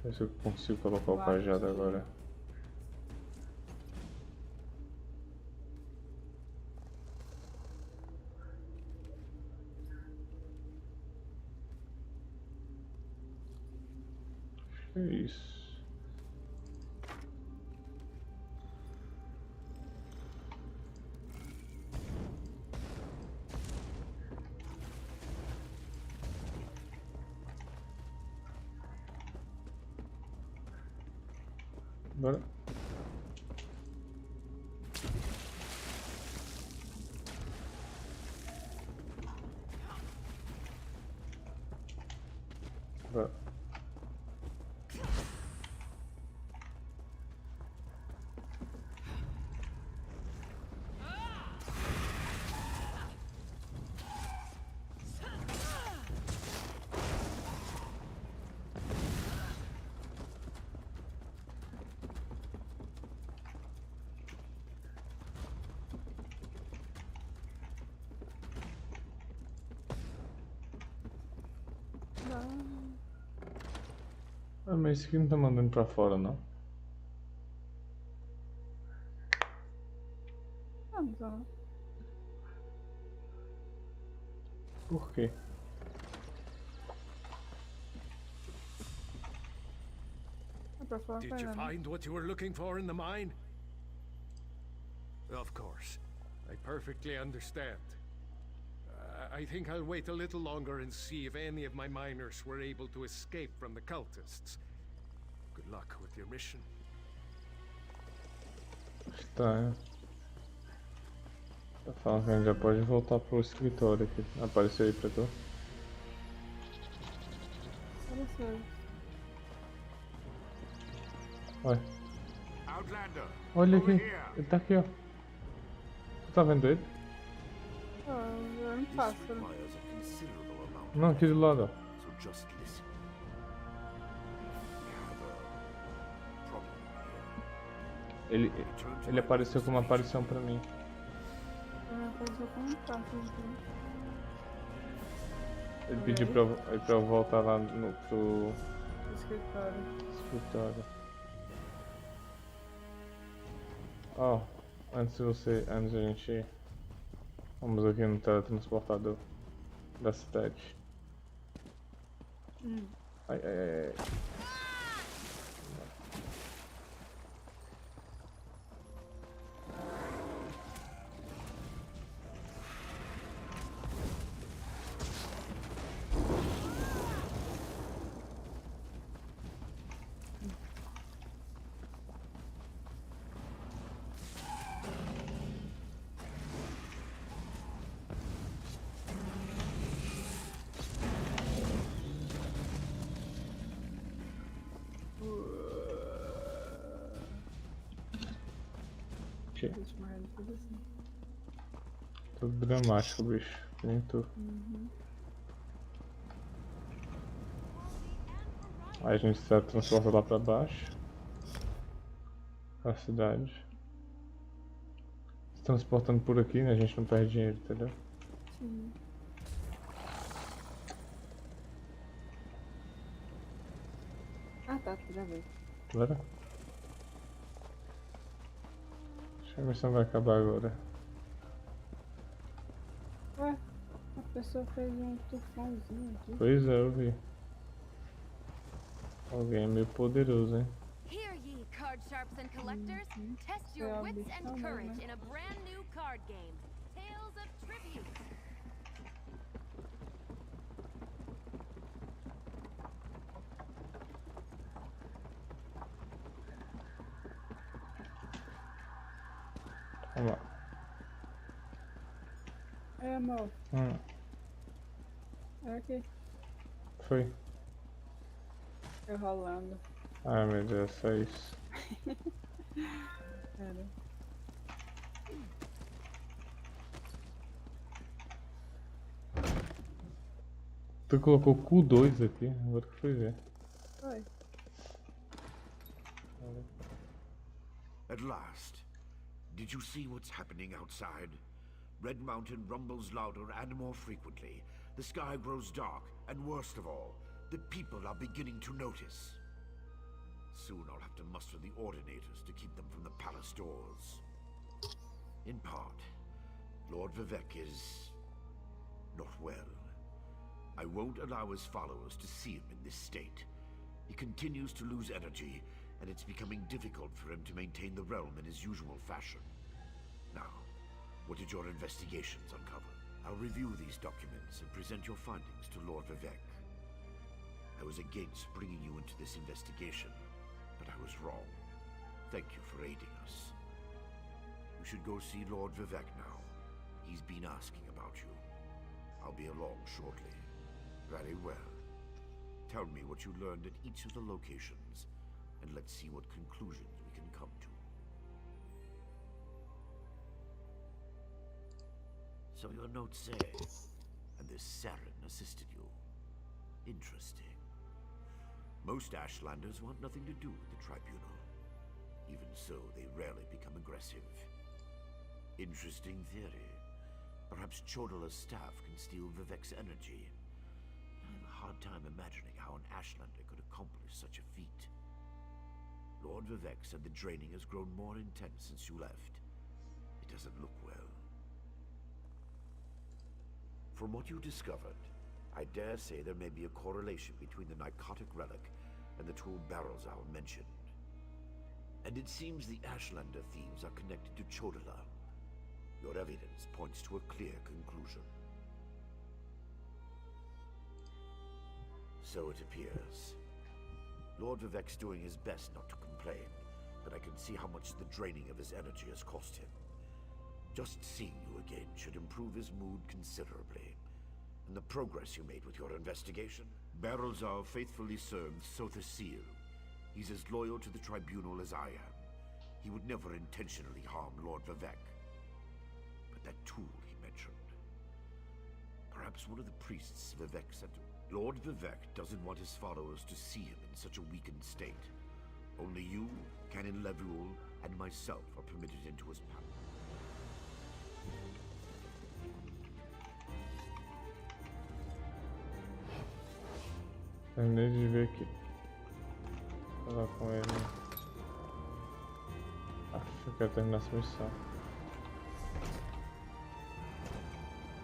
Deixa eu ver se eu consigo colocar o cajado agora. Que é isso? Bora. Bora. Ah, mas esse aqui não tá mandando pra fora, não. Ah, não tá. Por quê? É pra fora, Did vai you lá, né? find what you were looking for in the mine? Of course. I perfectly understand. I think I'll wait a little longer and see if any of my miners were able to escape from the cultists. Good luck with your mission. Estranho. Tá falando que a gente já pode voltar pro escritório aqui. Apareceu aí pra tu? Apareceu. Olha. Outlander, Olha over aqui. here. Ele tá aqui, ó. Tu tá vendo ele? É um This pássaro. requires a considerable amount Não, of aqui do lado, ó. effort, so just listen. We have a problem here. Ele, Return to ele my apareceu como uma observation. aparição pra mim. Apareceu como um pássaro. Então. Ele pediu pra eu voltar lá pro Escritório. escritório. Ó, antes da gente ir, vamos aqui no teletransportador da cidade. Ai, ai, ai, ai. Que? Deixa eu morrer tudo assim. Tudo dramático, bicho. Que nem tu. Aí a gente se transporta lá pra baixo. Pra cidade. Se transportando por aqui, né? A gente não perde dinheiro, entendeu? Sim. Ah tá, já veio. Bora? Acho que a missão vai acabar agora. Ué, a pessoa fez um tufãozinho aqui. Pois é, eu vi. Alguém é meio poderoso, hein? Here, ye card sharps and collectors. Test your Yeah, wits be and fun, courage right? in a brand new card game, Tales of Tribute. Vamos lá. É, amor. É aqui. Foi. Eu rolando. Ai meu Deus, só isso. Pera. Tu colocou Q2 aqui, agora que fui ver. Oi. At last. Did you see what's happening outside? Red Mountain rumbles louder and more frequently. The sky grows dark, and worst of all, the people are beginning to notice. Soon I'll have to muster the Ordinators to keep them from the palace doors. In part, Lord Vivek is not well. I won't allow his followers to see him in this state. He continues to lose energy, and it's becoming difficult for him to maintain the realm in his usual fashion. Now, what did your investigations uncover? I'll review these documents and present your findings to Lord Vivek. I was against bringing you into this investigation, but I was wrong. Thank you for aiding us. You should go see Lord Vivek now. He's been asking about you. I'll be along shortly. Very well. Tell me what you learned at each of the locations, and let's see what conclusions we can come to. So your notes say, and this Saren assisted you. Interesting. Most Ashlanders want nothing to do with the Tribunal. Even so, they rarely become aggressive. Interesting theory. Perhaps Chodala's staff can steal Vivek's energy. I have a hard time imagining how an Ashlander could accomplish such a feat. Lord Vivek said the draining has grown more intense since you left. It doesn't look well. From what you discovered, I dare say there may be a correlation between the narcotic relic and the two barrels I'll mention. And it seems the Ashlander thieves are connected to Chodala. Your evidence points to a clear conclusion. So it appears. Lord Vivek's doing his best not to complain, but I can see how much the draining of his energy has cost him. Just seeing you again should improve his mood considerably. And the progress you made with your investigation. Barrels are faithfully served Sotha Seal. He's as loyal to the Tribunal as I am. He would never intentionally harm Lord Vivek. But that tool he mentioned... Perhaps one of the priests Vivek sent him. Lord Vivek doesn't want his followers to see him in such a weakened state. Only you, Canon Levuel, and myself are permitted into his palace. Terminei de ver aqui. Falar com ele. Acho que eu quero terminar essa missão.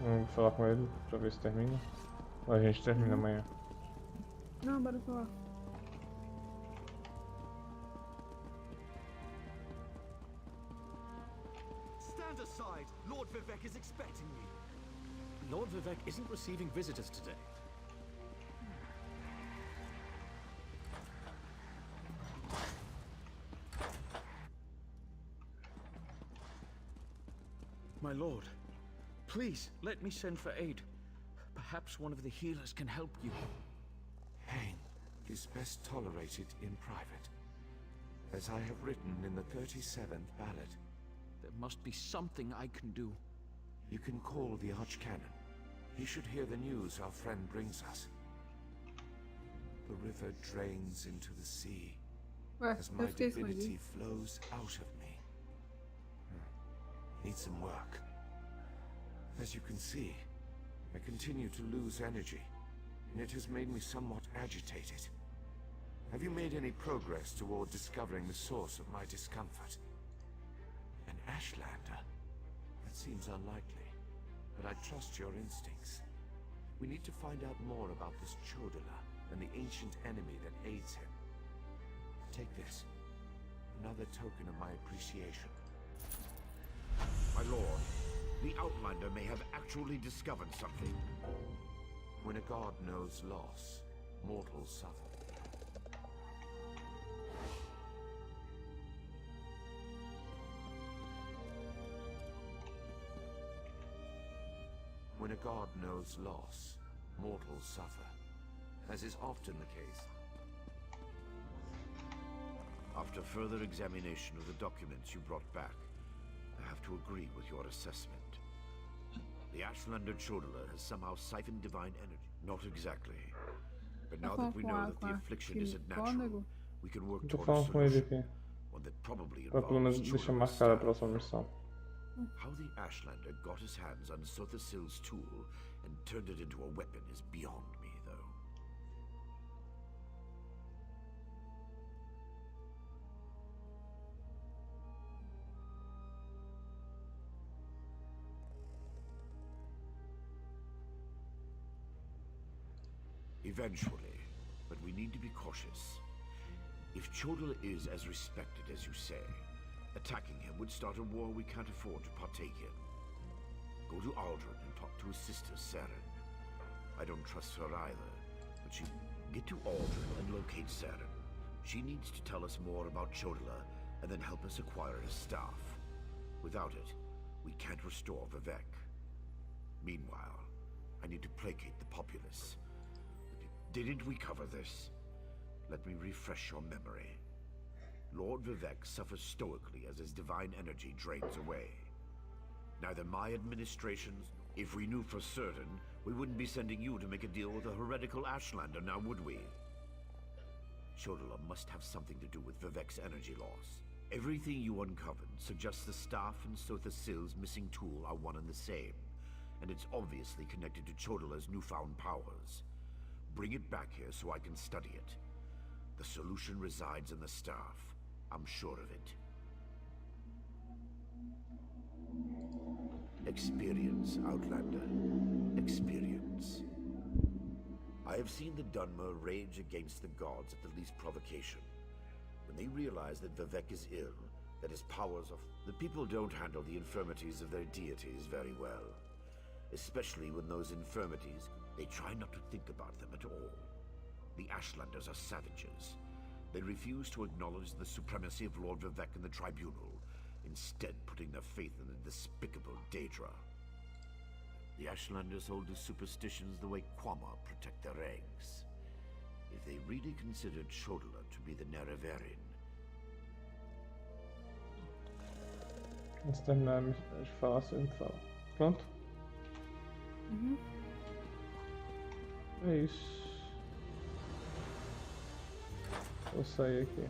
Vamos falar com ele pra ver se termina. Ou a gente termina amanhã. Não, bora falar. Stand aside! Lord Vivek is expecting me. Lord Vivek isn't receiving visitors today. My lord, please let me send for aid. Perhaps one of the healers can help you. Pain is best tolerated in private, as I have written in the 37th ballad. There must be something I can do. You can call the Archcanon. He should hear the news our friend brings us. The river drains into the sea, as my divinity flows out of me. Needs some work. As you can see, I continue to lose energy, and it has made me somewhat agitated. Have you made any progress toward discovering the source of my discomfort? An Ashlander? That seems unlikely, but I trust your instincts. We need to find out more about this Chodala and the ancient enemy that aids him. Take this, another token of my appreciation. My lord, the Outlander may have actually discovered something. When a god knows loss, mortals suffer. When a god knows loss, mortals suffer, as is often the case. After further examination of the documents you brought back, I have to agree with your assessment. The Ashlander Chodala has somehow siphoned divine energy. Not exactly. But now that we know that the affliction isn't natural, we can work Tô toward a falando com ele solution. aqui. One that probably Pra pelo menos involves deixar Chodala's marcada a staff. próxima missão. How the Ashlander got his hands on Sothasil's tool and turned it into a weapon is beyond me, though. Eventually, but we need to be cautious. If Chodala is as respected as you say, attacking him would start a war we can't afford to partake in. Go to Aldrin and talk to his sister, Saren. I don't trust her either, but she... Get to Aldrin and locate Saren. She needs to tell us more about Chodala and then help us acquire his staff. Without it, we can't restore Vivek. Meanwhile, I need to placate the populace. Didn't we cover this? Let me refresh your memory. Lord Vivek suffers stoically as his divine energy drains away. Neither my administrations... If we knew for certain, we wouldn't be sending you to make a deal with a heretical Ashlander, now would we? Chodala must have something to do with Vivek's energy loss. Everything you uncovered suggests the staff and Sothasil's missing tool are one and the same, and it's obviously connected to Chodala's newfound powers. Bring it back here so I can study it. The solution resides in the staff. I'm sure of it. Experience, Outlander. Experience. I have seen the Dunmer rage against the gods at the least provocation. When they realize that Vivek is ill, that his powers of... The people don't handle the infirmities of their deities very well. Especially when those infirmities, they try not to think about them at all. The Ashlanders are savages. They refuse to acknowledge the supremacy of Lord Vivek in the Tribunal, instead putting their faith in the despicable Daedra. The Ashlanders hold to superstitions the way Kwama protect their eggs. If they really considered Shodala to be the Nerevarin, Vamos terminar de falar, você me fala. Pronto? É isso. Vou sair aqui.